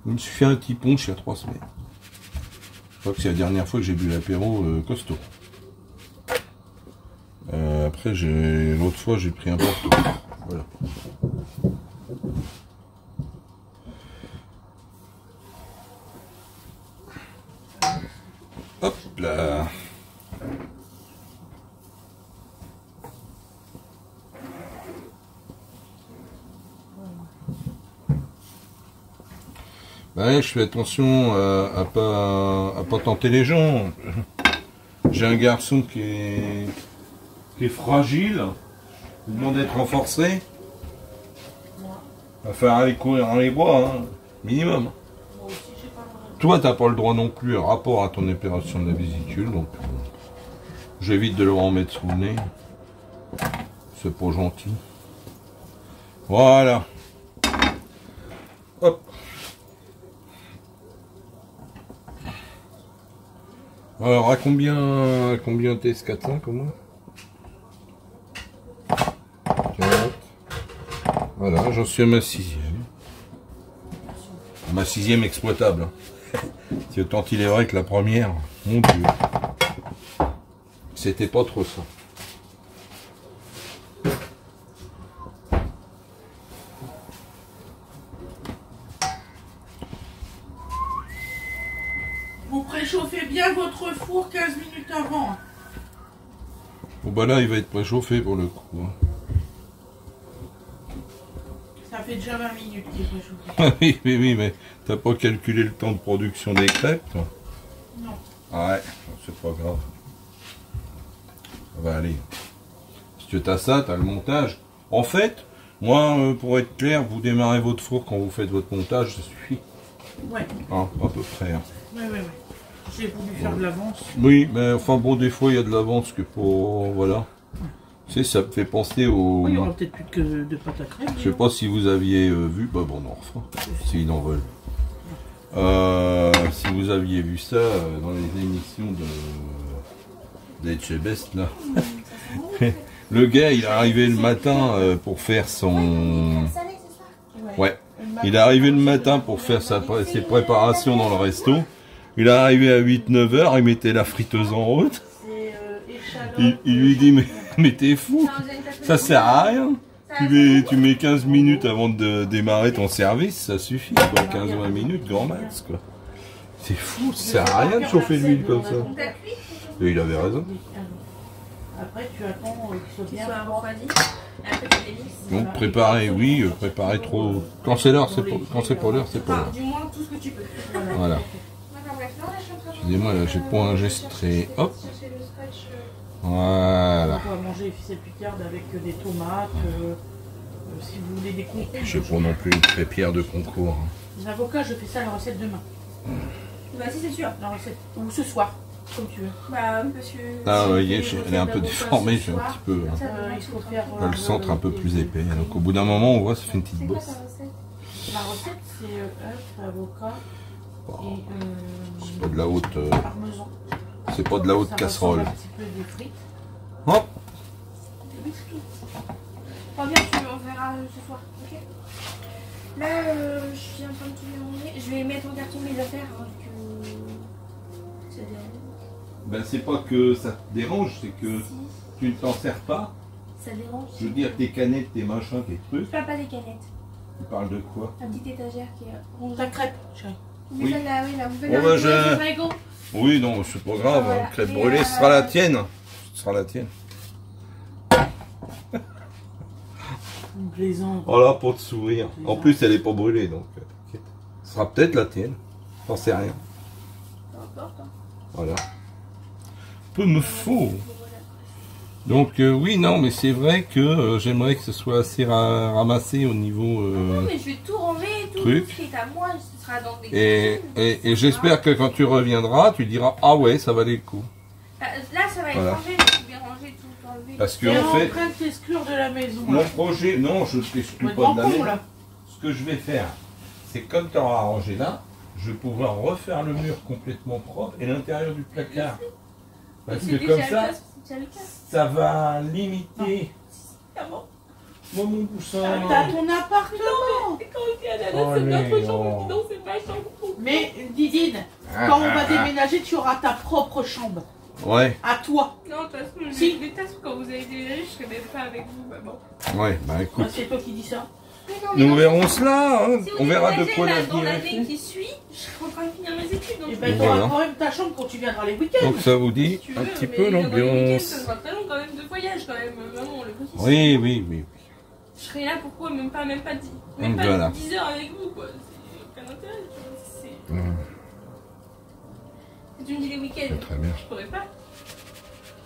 Il me suis fait un petit punch il y a 3 semaines. Je crois que c'est la dernière fois que j'ai bu l'apéro costaud. Après, l'autre fois, j'ai pris un porto. Voilà. Hop là. Ouais, je fais attention à pas tenter les gens. J'ai un garçon qui est fragile, il demande d'être renforcé. Il va falloir aller courir dans les bois, hein, minimum. Toi, t'as pas le droit non plus, rapport à ton opération de la vésicule, donc j'évite de le remettre sous le nez. C'est pas gentil. Voilà. Hop. Alors, à combien TS45 au moins? 40. Voilà, j'en suis à ma 6e. Ma 6e exploitable. C'est autant il est vrai que la première, mon Dieu. C'était pas trop ça. Vous préchauffez bien votre four 15 minutes avant. Bon bah là il va être préchauffé pour le coup. Hein. Ça fait déjà 20 minutes qu'il est préchauffé. Ah oui, mais t'as pas calculé le temps de production des crêpes toi? Non. Ouais, c'est pas grave. Ça va aller. Parce que t'as ça, t'as le montage. En fait, moi, pour être clair, vous démarrez votre four quand vous faites votre montage, ça suffit. Ouais. Hein, à peu près. Hein. Ouais. J'ai voulu faire de l'avance. Oui, mais enfin bon, des fois il y a de l'avance que pour... Voilà. Tu sais, ça me fait penser au... Il y aura peut-être plus que de pâte à crème. Je sais pas si vous aviez vu, bah bon, on en refera, s'ils en veulent. Si vous aviez vu ça dans les émissions d'Etchebest, là. Le gars, il est arrivé le matin pour faire son... Ouais. Il est arrivé le matin pour faire ses préparations dans le resto. Il est arrivé à 8-9 heures, il mettait la friteuse en route. Il lui dit, mais t'es fou, ça sert à rien. Tu mets 15 minutes avant de démarrer ton service, ça suffit, quoi. 15-20 minutes, grand max, quoi. C'est fou, ça sert à rien de chauffer l'huile comme ça. Et il avait raison. Après, tu attends qu'il soit bien refroidi. Donc préparer, oui, préparer trop. Quand c'est l'heure, quand c'est pas l'heure, c'est pas l'heure. Du moins tout ce que tu peux. Voilà. Excusez-moi, là, j'ai pas enregistré. Hop. Voilà. On va manger les ficelles picardes avec des tomates. Si vous voulez des concours. Je prends non plus une crêpière de concours. Les avocats, je fais ça la recette demain. Bah si c'est sûr. La recette. Ou ce soir, comme tu veux. Bah parce que... Ah, Si oui, vous voulez elle est un peu des déformée, avocats j'ai un ce petit peu. Hein. il faut faire Le centre un peu des- plus épais. Donc au bout d'un moment, on voit, ça fait une petite C'est quoi bosse. ta recette? La recette, c'est œufs, avocat Bon, et c'est pas de la haute, parmesan. c'est pas de la haute Ça casserole. ressemble un petit peu des frites. Hop. Oui, c'est tout. Reviens, on verra ce soir, ok? Là, je suis en train de tout mélanger. Je vais mettre en carton mes affaires, hein, que... Ça dérange. Ben c'est pas que ça te dérange, c'est que Si, tu ne t'en sers pas. ça dérange. Je veux dire, tes canettes, tes machins, tes Je trucs. parle pas des canettes. Tu parles de quoi? La petite étagère qui est rongée. Ta crêpe, chérie. Oui, celle-là, oui, là, vous faites Bon, la bah, recette, je- c'est frigo. Oui, non, c'est pas grave. Voilà. Hein. Crêpe Et, brûlée, ce sera la tienne. Ce sera la tienne. Une plaisante. Voilà, pour te sourire. En plus, elle est pas brûlée, donc t'inquiète. Ce sera peut-être la tienne. J'en sais rien. Peu importe, hein. Voilà. Peu me faut. Voilà. Donc oui, non, mais c'est vrai que j'aimerais que ce soit assez ramassé au niveau... Non, mais je vais tout ranger, tout truc. ce qui est à moi, ce sera dans des et cuisines, et j'espère que quand tu reviendras, tu diras, ah ouais, ça valait le coup. Là, ça va être Voilà. rangé, mais je vais ranger tout, enlever. Parce que Tu es en en fait, train de t'exclure de la maison. mon Là. projet, non, je ne Tu t'exclus vas être pas de la con, maison. là. Ce que je vais faire, c'est comme tu auras arrangé là, je vais pouvoir refaire le mur complètement propre et l'intérieur du placard. Parce C'est que comme déjà ça, le cas, c'est déjà le cas. ça va limiter. Ah bon? Moi, mon poussin. T'as ton appartement. Et quand on dit à la Oh, c'est notre mais chambre, non. dis donc, c'est ma chambre. Mais Didine, quand on va déménager, tu auras ta propre chambre. Ouais, À toi. Non, de toute façon, je Si. déteste quand vous allez déménager, je serai même pas avec vous, maman. ouais, bah écoute. Ah, c'est toi qui dis ça. Mais non, mais Nous non, verrons cela, hein. si vous On verra de déménagez, quoi là, l'avenir dans est l'année fait. qui suit, je serai en train de finir mes études. Donc Et je ben, vais tu auras Voilà. quand même ta chambre quand tu viendras les week-ends. Donc ça vous dit si tu un veux, petit mais peu dans les week-ends, l'ambiance. ça sera très long quand même de voyage quand même, maman, le petit. Oui, oui, oui. Je serai là pourquoi même pas 10, même Donc pas voilà. 10 heures avec vous quoi. C'est aucun intérêt. Tu vois, Mmh, si tu me dis les week-ends, c'est très bien. je pourrais pas.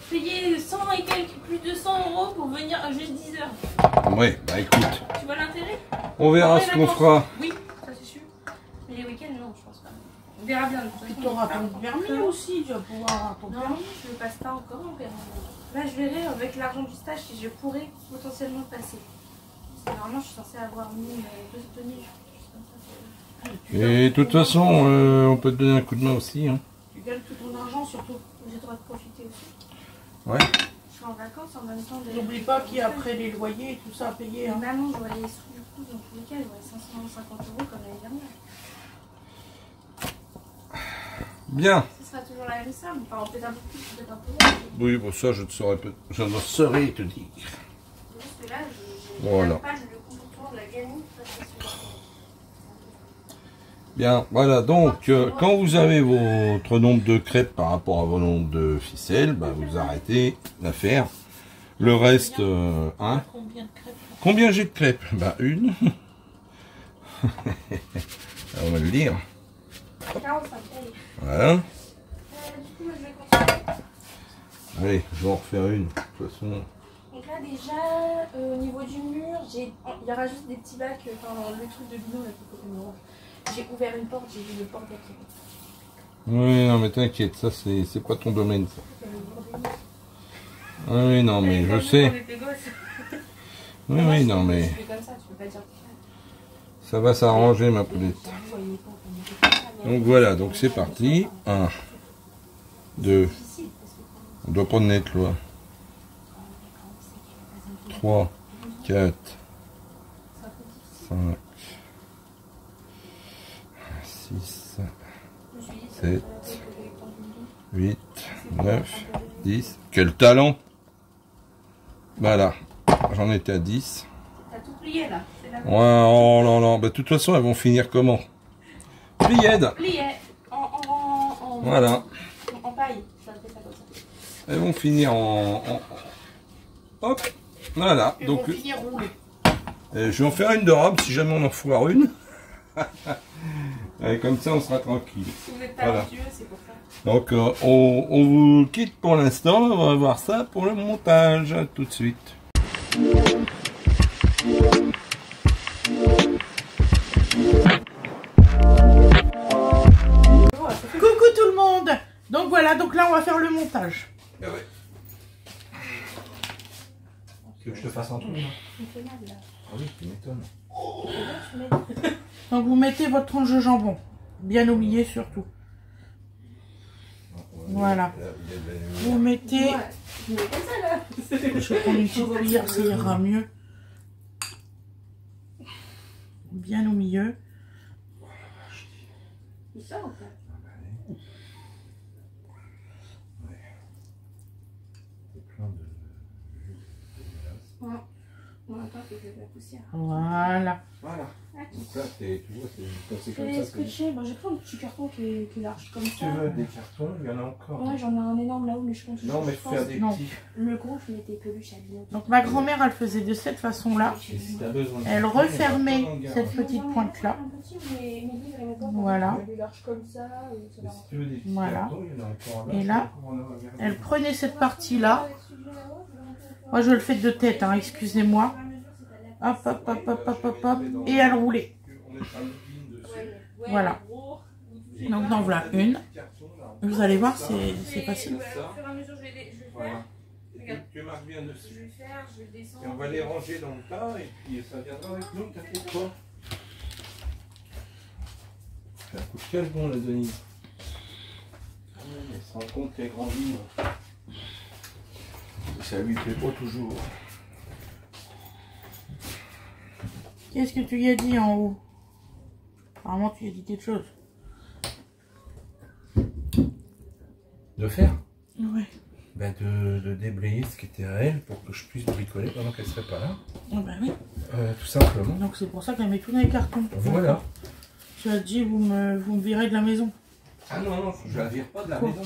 Payer 100 et quelques, plus de 100 € pour venir à juste 10 heures. Ouais, bah écoute, Tu vois l'intérêt? on verra ce qu'on fera. Oui, ça c'est sûr. Mais les week-ends, non, je pense pas. On verra bien. de toute Puis façon, tu auras on verra. ton permis aussi. Tu vas pouvoir avoir ton Non, permis. je ne passe pas encore, on verra. Là, je verrai avec l'argent du stage si je pourrais potentiellement passer. Normalement, je suis censée avoir mis 2 tenues. Juste comme ça. Et de toute façon, on peut te donner un coup de main aussi. Hein. Tu gagnes tout ton argent surtout. J'ai le droit de profiter aussi. Ouais. Je suis en vacances en même temps. N'oublie pas qu'il y a après les loyers et tout ça à payer. Hein. Maman, j'aurais les sous du coup, dans tous les cas, j'aurais 550 € comme l'année dernière. Bien. Ce sera toujours la même somme. Enfin, peut-être un peu plus, peut-être un peu moins. Oui, bon ça, je ne saurais te dire. Juste que là, j'ai Voilà. pas le contour de la gamine. Ça, c'est sûr. Bien, voilà, donc quand vous avez votre nombre de crêpes par rapport à vos nombres de ficelles, bah, vous arrêtez l'affaire. Le reste, hein. Combien de crêpes? Combien j'ai de crêpes? Bah une. On va le dire. 45, allez. Voilà. Du coup, moi, je vais continuer. Allez, je vais en refaire une. De toute façon. Donc là, déjà, au niveau du mur, il y aura juste des petits bacs, enfin, le truc de bidon, là, qui est complètement orange. J'ai ouvert une porte, j'ai vu le porte qui Oui, non mais t'inquiète, ça c'est pas ton domaine ça. Oui, non mais je sais. Oui, oui, non mais Tu fais comme ça, tu peux pas dire. ça va s'arranger ma poulette. Donc voilà, donc c'est parti. 1, 2, on doit pas de net là. 3, 4, 5, 6, 7, 8, 9, 10. Quel talent! Voilà, j'en étais à 10. T'as tout plié là. C'est la Ouais, oh là là, bah, de toute façon elles vont finir comment? Pliées. plié en Voilà, en paille. Ça fait ça comme ça. elles vont finir hop, voilà, Ils donc vont finir roulés. je vais en faire une de robe si jamais on en foire une. Et comme ça, on sera tranquille. Si vous n'êtes pas Voilà. talentueux, c'est pour ça. Donc, on vous quitte pour l'instant. On va voir ça pour le montage. À tout de suite. Coucou tout le monde. Donc voilà, donc là on va faire le montage. Ah ouais. Tu veux que je te fasse en tout? Il me fait mal là. Ah oui, tu m'étonnes. Donc vous mettez votre tranche de jambon, bien au milieu surtout. Voilà. Vous mettez, Ouais, je me mets comme ça là. je vais prendre une petite cuillère, ça ira mieux. Bien au milieu. Il sort ou pas? Ouais. Bon, attends, il fait de la poussière. Voilà. Voilà. Ok. Donc là, tu vois, c'est Je comme vais ça. scotcher. Bon, j'ai pris un petit carton qui est large comme Si tu ça. veux des cartons, il y en a encore. Ouais, j'en ai un énorme là-haut, mais je pense que Non, mais je faut faire des non. petits. Le gros, je mettais peluche à l'eau. Donc ma grand-mère, elle faisait de cette façon-là. Et si t'as besoin de Elle cartons, refermait il y en a pas dans le cette garage. petite pointe-là. Voilà. Et si tu veux des petits Voilà. cartons, il y en a encore là. Et là, je sais pas comment on a regardé. Elle prenait cette partie-là. Moi, je le fais de tête, hein, excusez-moi. Hop, hop, hop, hop, hop, hop, hop. Et elle roulait. On est sur une ligne dessus. Voilà. Donc, en voilà une. Vous allez voir, c'est facile. Voilà. Et tu marques bien dessus. Je vais faire, je vais descendre. Et on va les ranger dans le tas et puis ça viendra avec nous, t'inquiète pas. C'est un coup de cale bon la Denise. Ah ouais, elle se rend compte qu'elle grandit. Et ça lui plaît pas toujours. Qu'est-ce que tu lui as dit en haut? Apparemment, tu lui as dit quelque chose. De faire Ouais. Ben de déblayer ce qui était à elle pour que je puisse bricoler pendant qu'elle serait pas là. Ah bah oui. Tout simplement. Donc, c'est pour ça qu'elle met tout dans les cartons. Voilà. Tu as dit, vous me virez de la maison. Ah non, non, je la vire pas de la Quoi? maison.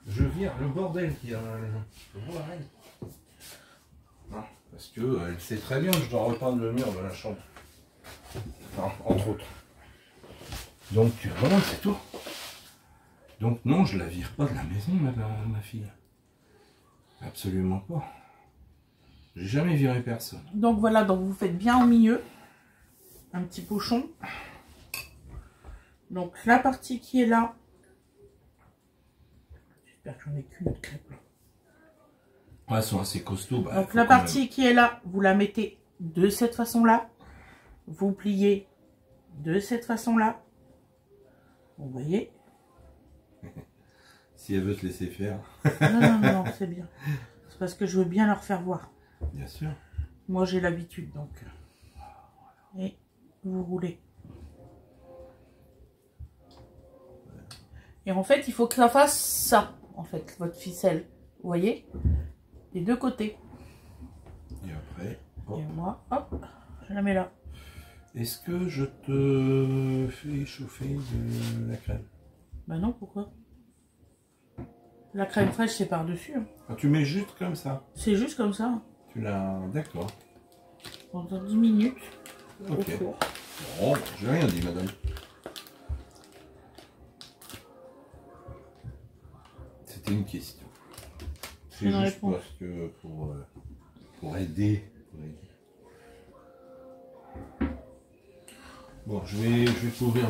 Je vire le bordel qu'il y a dans la maison. Je vois rien. Non, parce que elle sait très bien que je dois repeindre le mur de la chambre. Enfin, entre autres. Donc voilà, c'est tout. Donc non, je la vire pas de la maison, ma fille. Absolument pas. J'ai jamais viré personne. Donc, voilà, donc vous faites bien au milieu. Un petit pochon. Donc, la partie qui est là. J'espère que j'en ai qu'une autre crêpe. Ouais, elles sont assez costauds. Bah, Donc faut la quand même- partie qui est là, vous la mettez de cette façon-là. Vous pliez de cette façon-là. Vous voyez? Si elle veut te laisser faire, Non, non, non, non, c'est bien. C'est parce que je veux bien leur faire voir. bien sûr. Moi, j'ai l'habitude, donc. Et vous roulez. Et en fait, il faut que ça fasse ça, en fait, votre ficelle. Vous voyez? Des deux côtés. Et après, hop. Et moi, hop, je la mets là. Est-ce que je te fais chauffer de la crème? Bah non, pourquoi? La crème fraîche, c'est par-dessus. Hein. Ah, tu mets juste comme ça. C'est juste comme ça. Tu l'as... D'accord. Pendant 10 minutes. Ok. Au four. Bon, j'ai rien dit, madame. C'était une question. C'est Une juste réponse. parce que pour aider. Bon, je vais couvrir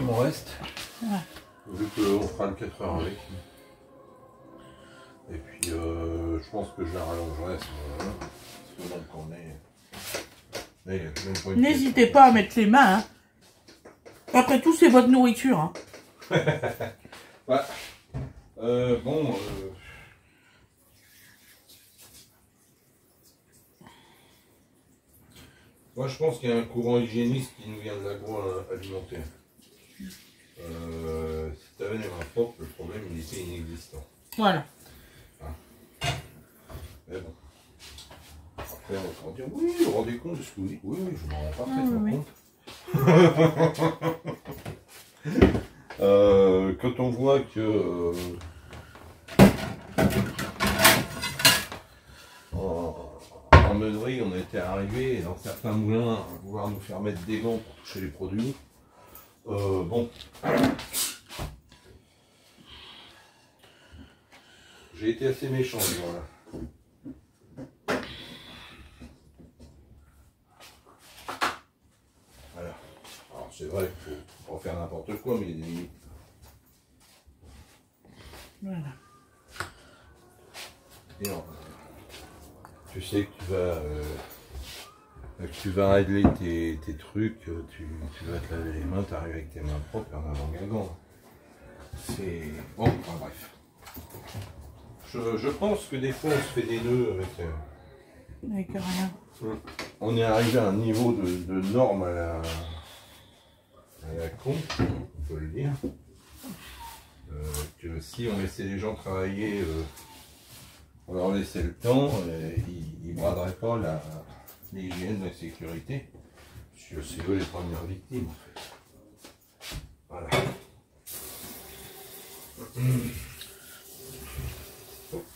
mon reste. Ouais. Vu qu'on fera le 4 heures avec. Et puis, je pense que je la rallongerai à ce moment-là. Parce que donc on est... Là, il y a même pas une N'hésitez question. pas à mettre les mains. Hein. Après tout, c'est votre nourriture. Hein. Ouais. Bon... Moi, je pense qu'il y a un courant hygiéniste qui nous vient de l'agroalimentaire. Si tu avais les mains propres, le problème, il était inexistant. Voilà. Mais bon. Après, on va pouvoir dire, oui, vous vous rendez compte de ce que vous dites? Oui, oui, je m'en rends parfaitement oui. compte. Quand on voit que... en meunerie, on était arrivé dans certains moulins à vouloir nous faire mettre des gants pour toucher les produits. bon. J'ai été assez méchant ce jour-là. Voilà. Alors c'est vrai qu'il faut pas faire n'importe quoi, mais il y a des limites. Voilà. Bien. Tu sais que tu vas régler tes trucs, tu vas te laver les mains, tu arrives avec tes mains propres en avant gagant. C'est... Bon, enfin bref. Je pense que des fois on se fait des nœuds Avec rien. On est arrivé à un niveau de normes à la con, on peut le dire. Que si on laissait les gens travailler, on leur laissait le temps, ils ne braderaient pas l'hygiène, la sécurité. Parce que c'est eux les premières victimes en fait. Voilà.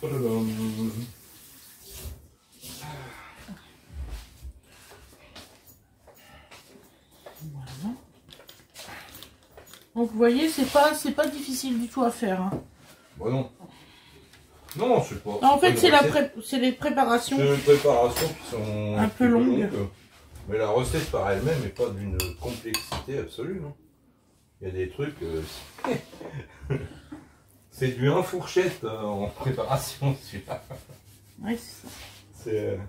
Voilà. Donc vous voyez, c'est pas difficile du tout à faire. Hein. Bon non. Non, c'est pas. En fait, c'est les préparations. C'est les préparations qui sont un peu longues. Mais la recette par elle-même n'est pas d'une complexité absolue. Non, il y a des trucs. C'est du 1 fourchette en préparation, celui-là. Oui, c'est.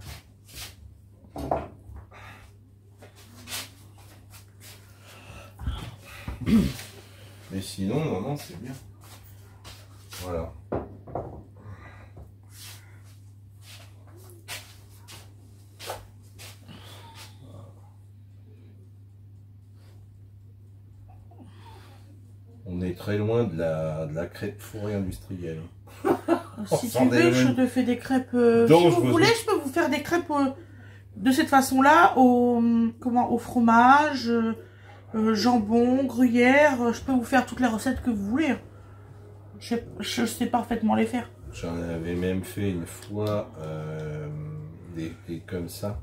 Mais sinon, non, c'est bien. Voilà. On est très loin de la crêpe fourrée industrielle. Si tu veux, je te fais des crêpes. Si vous voulez, je peux vous faire des crêpes de cette façon-là, au fromage, jambon, gruyère. Je peux vous faire toutes les recettes que vous voulez. Je sais parfaitement les faire. J'en avais même fait une fois des comme ça.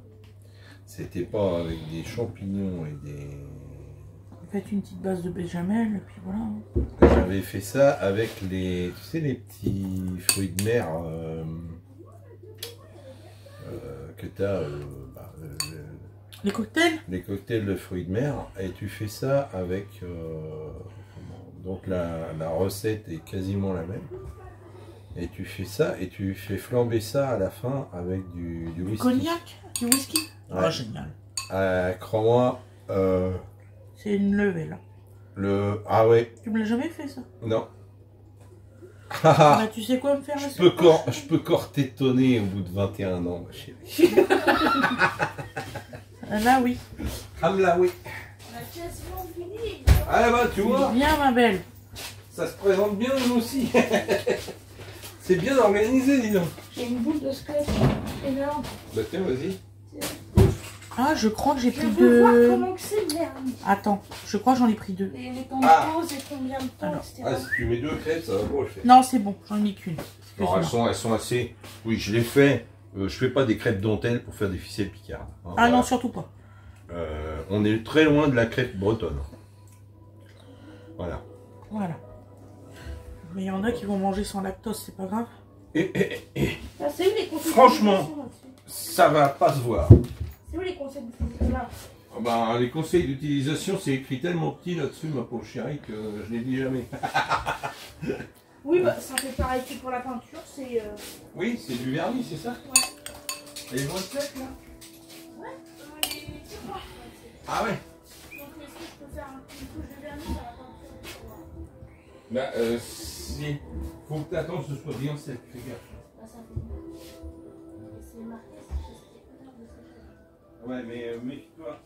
C'était pas avec des champignons et des... Faites une petite base de béchamel, et puis voilà. J'avais fait ça avec les, tu sais, les petits fruits de mer que tu as... les cocktails? Les cocktails de fruits de mer. Et tu fais ça avec... donc la recette est quasiment la même. Et tu fais ça et tu fais flamber ça à la fin avec du whisky. Cognac? Du whisky? Ouais. Ah, génial. Crois-moi... c'est une levée là. Ah ouais. Tu me l'as jamais fait ça? Non. Bah, tu sais quoi me faire? Je peux encore t'étonner au bout de 21 ans, ma chérie. Là oui. Ah là oui. On a quasiment fini. Ah bah tu vois. Bien ma belle. Ça se présente bien nous aussi. C'est bien organisé, dis donc. J'ai une boule de squelette énorme. Bah tiens, vas-y. Ah, je crois que j'ai pris Je veux voir deux. comment que c'est le vernis. Attends, je crois que j'en ai pris deux. Les temps de pause et combien de temps, Alors. etc. Ah, si tu mets 2 crêpes, ça va pas le faire. Non, c'est bon, j'en ai mis qu'une. Alors Excuse-moi. elles sont assez... Oui, je l'ai fait. Je fais pas des crêpes dentelles pour faire des ficelles picardes. Hein, Ah voilà. non, surtout pas. On est très loin de la crêpe bretonne. Voilà. Voilà. Mais il y en a qui vont manger sans lactose, c'est pas grave. Et Ah, c'est où les conseils Franchement. d'utilisation là-dessus? ça va pas se voir. C'est où les conseils d'utilisation là? Ah ben, les conseils d'utilisation, c'est écrit tellement petit là-dessus, ma pauvre chérie, que je l'ai dit jamais. Oui, bah ça fait pareil que pour la peinture, c'est... Oui, c'est du vernis, c'est ça? Ouais. Et ils vont être secs, là? Ouais, les tiroirs. Ah ouais? Donc est-ce que je peux faire une couche de vernis dans la peinture? Bah, si. Faut que t'attends que ce soit bien sec, fais gaffe. Bah ça fait bien. Et c'est marqué, c'est pas grave de sécher. Ouais, mais méfie-toi,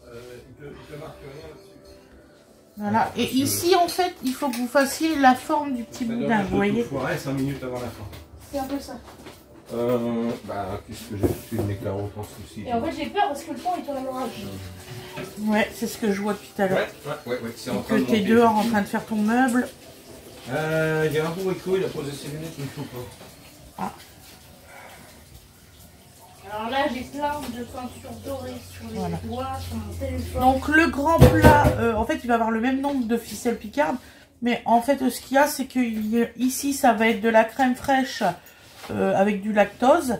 il te marque rien là-dessus. Voilà. Et ici, en fait, il faut que vous fassiez la forme du petit boudin, vous voyez. Foiret 5 minutes avant la fin. C'est un peu ça. Bah, qu'est-ce que j'ai foutu une éclaro translucide. Et en fait j'ai peur parce que le temps est en orage. Ouais, c'est ce que je vois depuis tout à l'heure. Ouais, c'est en train Que de t'es monter. dehors en train de faire ton meuble. Il y a un bourricot, il a posé ses lunettes, il ne faut pas. Ah. Alors là, j'ai plein de peintures dorées sur les Voilà. doigts, sur mon téléphone. Donc le grand plat, en fait, il va avoir le même nombre de ficelles picardes. Mais en fait, ce qu'il y a, c'est que ici, ça va être de la crème fraîche avec du lactose.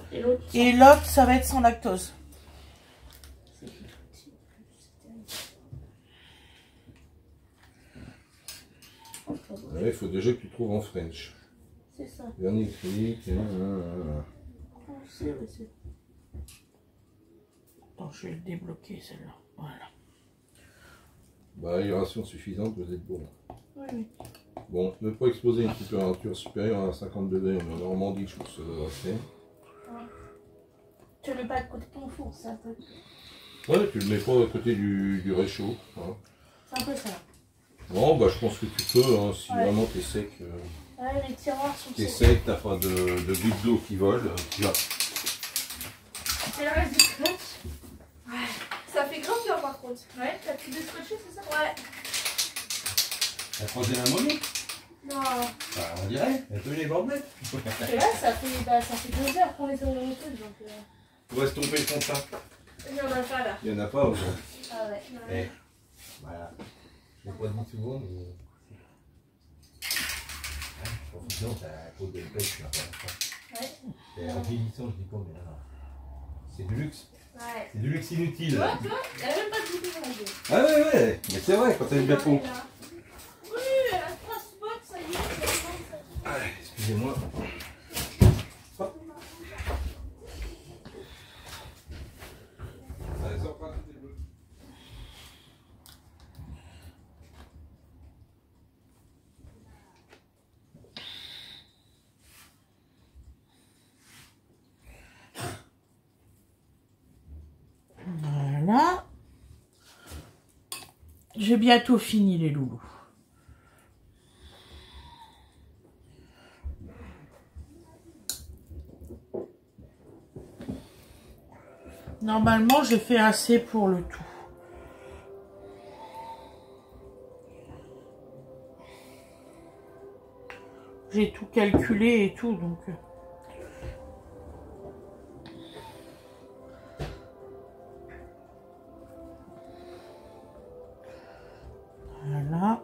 Et l'autre, ça va être sans lactose. Il faut déjà que tu trouves en French. C'est ça. Vernis acrylique. Attends, je vais le débloquer, celle-là. Voilà. Bah, aération suffisante, vous êtes bon. Oui, oui. Bon, ne pas exposer une température supérieure à 50 degrés. En Normandie, je trouve que ça doit rester. Tu le mets pas à côté de ton four, ça peut. Ouais, tu le mets pas à côté du réchaud. Hein. C'est un peu ça. Bon, bah, je pense que tu peux, hein, si Ouais. vraiment t'es sec. Ouais, les tiroirs sont T'es secs. sec, t'as pas de gouttes d'eau qui volent. Tu vas. C'est le reste du scotch. Ouais. Ça fait grave bien par contre. Ouais, t'as tout descotché, c'est ça? Ouais. La troisième ammonie. Non. Bah, on dirait. Elle peut les bandelettes. Et là, ça fait 2 heures qu'on est sur le truc, donc. On va se tomber son sac. Il y en a pas là. Il y en a pas aujourd'hui. Ah ouais. Eh, voilà. Je l'ai pas dit souvent, mais. Sinon, t'as la peau de pêche là. Ouais. C'est un vieillissant, je dis pas, mais là. C'est du luxe. Ouais. C'est du luxe inutile. Tu vois, elle a même pas de bouton dans la gueule. Ah ouais, ouais. Mais c'est vrai, quand t'as une belle peau. Oui, elle a 3 spots, ça y est, ça. Ah, excusez-moi. Hop. Allez, sors pas, c'est bleu. Voilà. J'ai bientôt fini les loulous. Normalement, j'ai fait assez pour le tout. J'ai tout calculé et tout, donc... Voilà.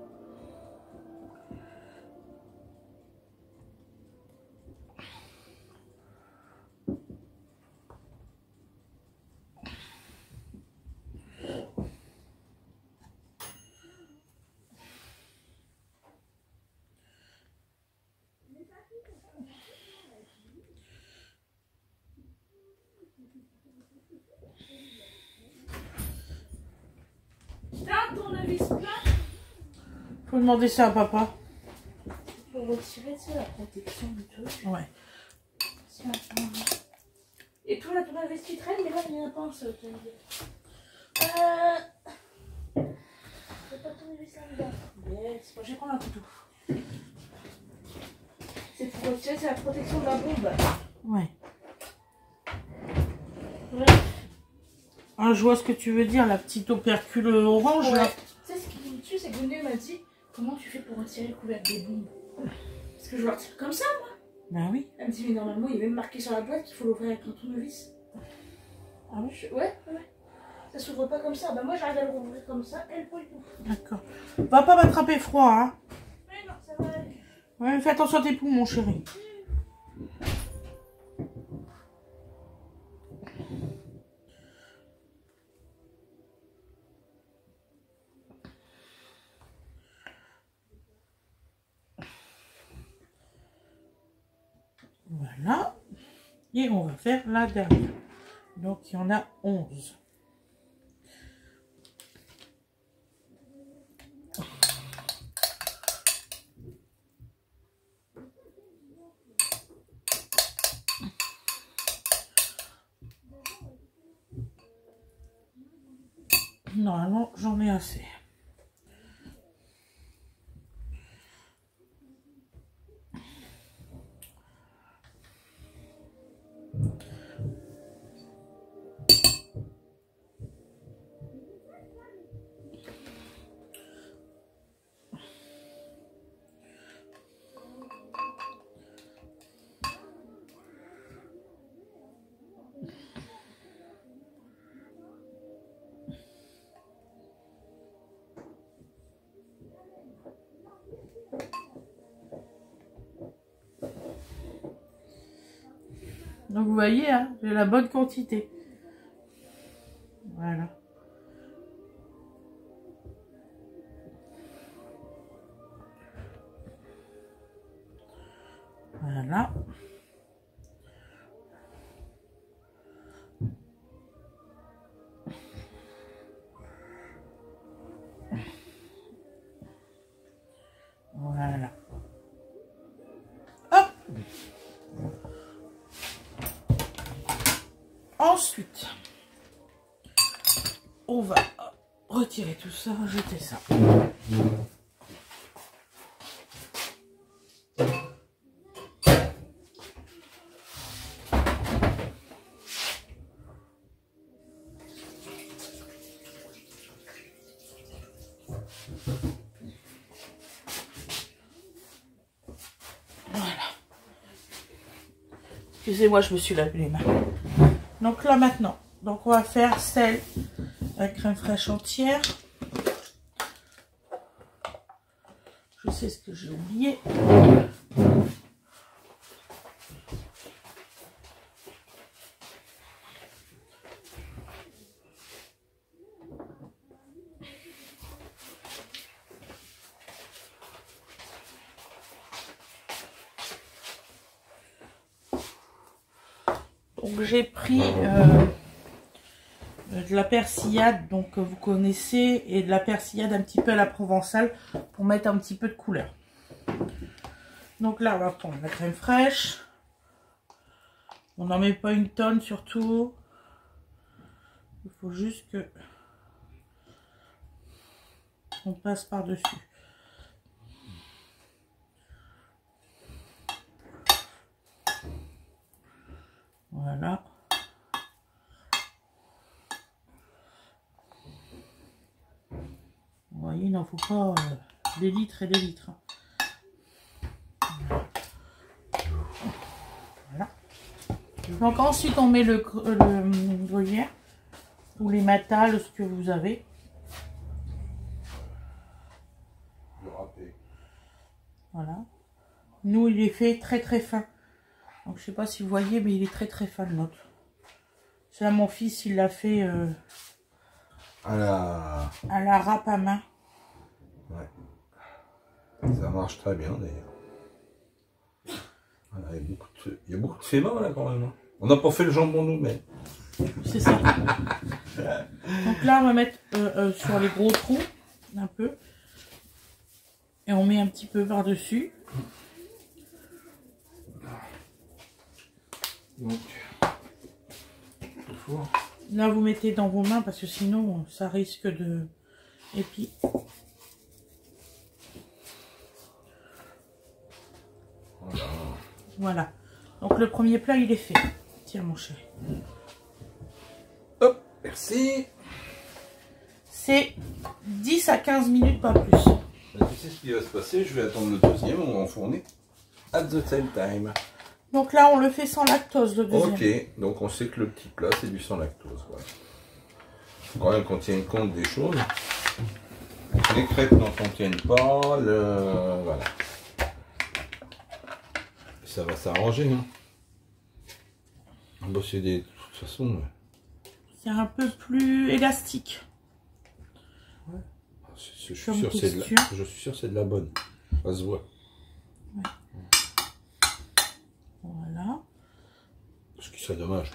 T'as ton avis plat Faut demander ça à papa. pour retirer, tu sais, la protection du truc. Ouais. Tiens, et toi, là, ton avis qui traîne, mais là, il y en a pas un seul. C'est pas ton avis là-dedans. Yes, moi, je vais prendre un couteau. C'est pour retirer, c'est la protection de la bombe. Ouais. Ouais. Ah, je vois ce que tu veux dire, la petite opercule orange, là. Tu sais, ce qui me tue, c'est que Gunday m'a dit comment tu fais pour retirer le couvercle des bombes. Parce que je le retire comme ça, moi. Ben oui. Elle me dit, mais normalement, il est même marqué sur la boîte qu'il faut l'ouvrir avec un tournevis. Ah oui. Ouais. Ça s'ouvre pas comme ça. Bah, moi, j'arrive à le rouvrir comme ça, elle pas du tout. D'accord. Va pas m'attraper froid, hein. Mais non, ça va aller. Ouais, fais attention à tes poumons, chérie. Voilà. Et on va faire la dernière. Donc, il y en a 11. Normalement, j'en ai assez. Donc vous voyez, hein, j'ai la bonne quantité. Voilà. Voilà. Voilà. Hop. Ensuite, on va retirer tout ça, jeter ça. Excusez-moi, je me suis lavé les mains. Donc là maintenant, donc on va faire celle à crème fraîche entière. Je sais ce que j'ai oublié. Donc j'ai pris de la persillade, donc vous connaissez, et de la persillade un petit peu à la provençale pour mettre un petit peu de couleur. Donc là on va prendre la crème fraîche. On n'en met pas une tonne surtout. Il faut juste que on passe par dessus. Voilà. Vous voyez, il n'en faut pas des litres et des litres. Voilà. Donc ensuite on met le gruyère ou les matales, ce que vous avez. Voilà. Nous il est fait très très fin. Donc je sais pas si vous voyez, mais il est très très fin le nôtre. C'est là mon fils, il l'a fait à la râpe à main. Ouais. Ça marche très bien d'ailleurs. Voilà, il y a beaucoup de faits là quand même. On n'a pas fait le jambon nous-mêmes. C'est ça. Donc là on va mettre sur les gros trous un peu. Et on met un petit peu par-dessus. Donc, là vous mettez dans vos mains parce que sinon ça risque de... Et puis... Voilà. Donc le premier plat il est fait. Tiens mon chéri. Hop, merci. C'est 10 à 15 minutes, pas plus. Tu sais ce qui va se passer, je vais attendre le deuxième, on va enfourner. At the same time. Donc là, on le fait sans lactose, le deuxième. Ok, donc on sait que le petit plat, c'est du sans lactose. Ouais. Faut quand même qu'on tienne compte des choses. Les crêpes n'en contiennent pas, voilà. Ça va s'arranger. Hein. Bon, de toute façon... C'est un peu plus élastique. Ouais. Je suis sûr que c'est de la bonne. Ça se voit. Ouais. Voilà. Ce qui serait dommage.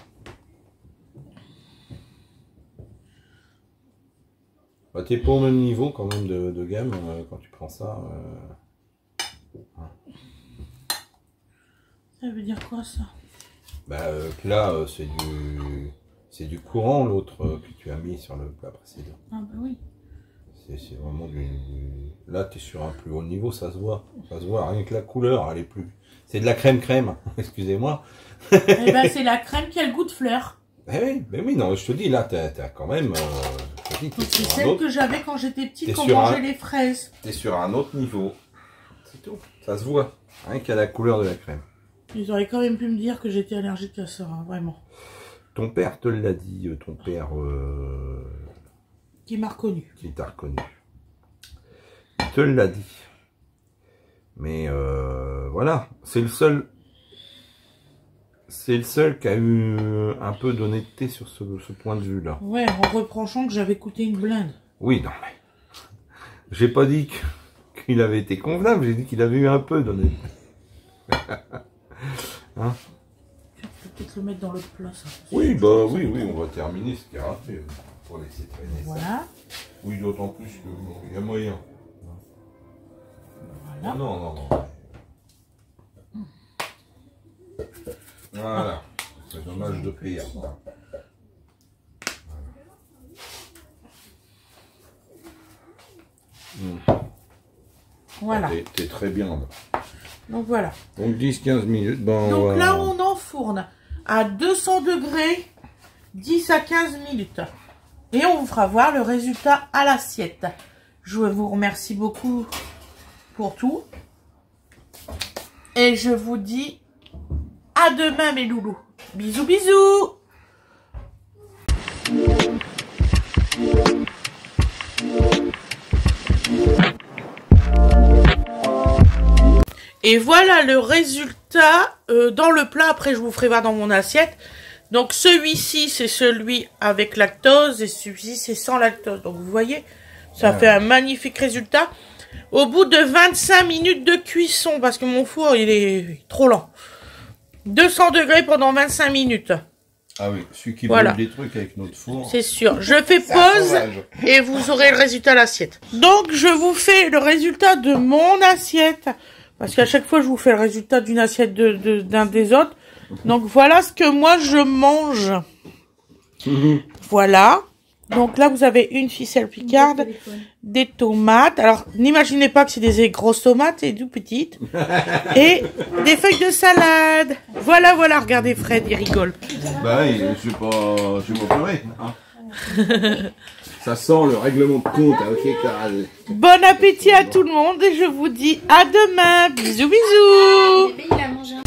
Bah, t'es pas au même niveau quand même de gamme quand tu prends ça. Ça veut dire quoi ça? Bah là c'est du courant l'autre que tu as mis sur le plat précédent. Ah bah oui. C'est vraiment Là tu es sur un plus haut niveau, ça se voit. Ça se voit, rien que la couleur, elle est plus... C'est de la crème, excusez-moi. Eh ben c'est la crème qui a le goût de fleur. Eh oui, non, je te dis, là t'as quand même... c'est celle que j'avais quand j'étais petite, quand on mangeait les fraises. T'es sur un autre niveau. C'est tout. Ça se voit, rien qu'à la couleur de la crème. Ils auraient quand même pu me dire que j'étais allergique à ça, hein, vraiment. Ton père te l'a dit, ton père... Qui m'a reconnu. Qui t'a reconnu. Il te l'a dit. Mais voilà, c'est le seul C'est le seul qui a eu un peu d'honnêteté sur ce point de vue-là. Ouais, en reprochant que j'avais coûté une blinde. Oui, non, mais... J'ai pas dit qu'il avait été convenable, j'ai dit qu'il avait eu un peu d'honnêteté. Hein? Peut-être le mettre dans le plat, ça. Oui, bah oui, on va terminer ce carafe pour laisser traîner ça. Voilà. Oui, d'autant plus qu'il y a moyen. Voilà. Non. Voilà. C'est dommage de perdre. Voilà. T'es très bien là. Donc voilà. Donc 10-15 minutes. Bon, Donc voilà. là, on enfourne à 200 degrés 10 à 15 minutes. Et on vous fera voir le résultat à l'assiette. Je vous remercie beaucoup pour tout. Et je vous dis à demain, mes loulous. Bisous, bisous. Et voilà le résultat dans le plat. Après, je vous ferai voir dans mon assiette. Donc, celui-ci, c'est celui avec lactose. Et celui-ci, c'est sans lactose. Donc, vous voyez, ça fait un magnifique résultat. Au bout de 25 minutes de cuisson. Parce que mon four, il est trop lent. 200 degrés pendant 25 minutes. Ah oui, celui qui voilà. brûle des trucs avec notre four. C'est sûr. Je fais pause et vous aurez le résultat à l'assiette. Donc, je vous fais le résultat de mon assiette. Parce qu'à chaque fois, je vous fais le résultat d'une assiette d'un des autres. Donc, voilà ce que moi, je mange. Voilà. Donc là, vous avez une ficelle picarde, des tomates. Alors, n'imaginez pas que c'est des grosses tomates, c'est tout petites. Et des feuilles de salade. Voilà, regardez Fred, il rigole. Bah oui, je vais pas pleurer. Hein. Ça sent le règlement de compte avec Caral. Bon appétit à tout le monde et je vous dis à demain. Bisous, bisous. Bébé, il a mangé un...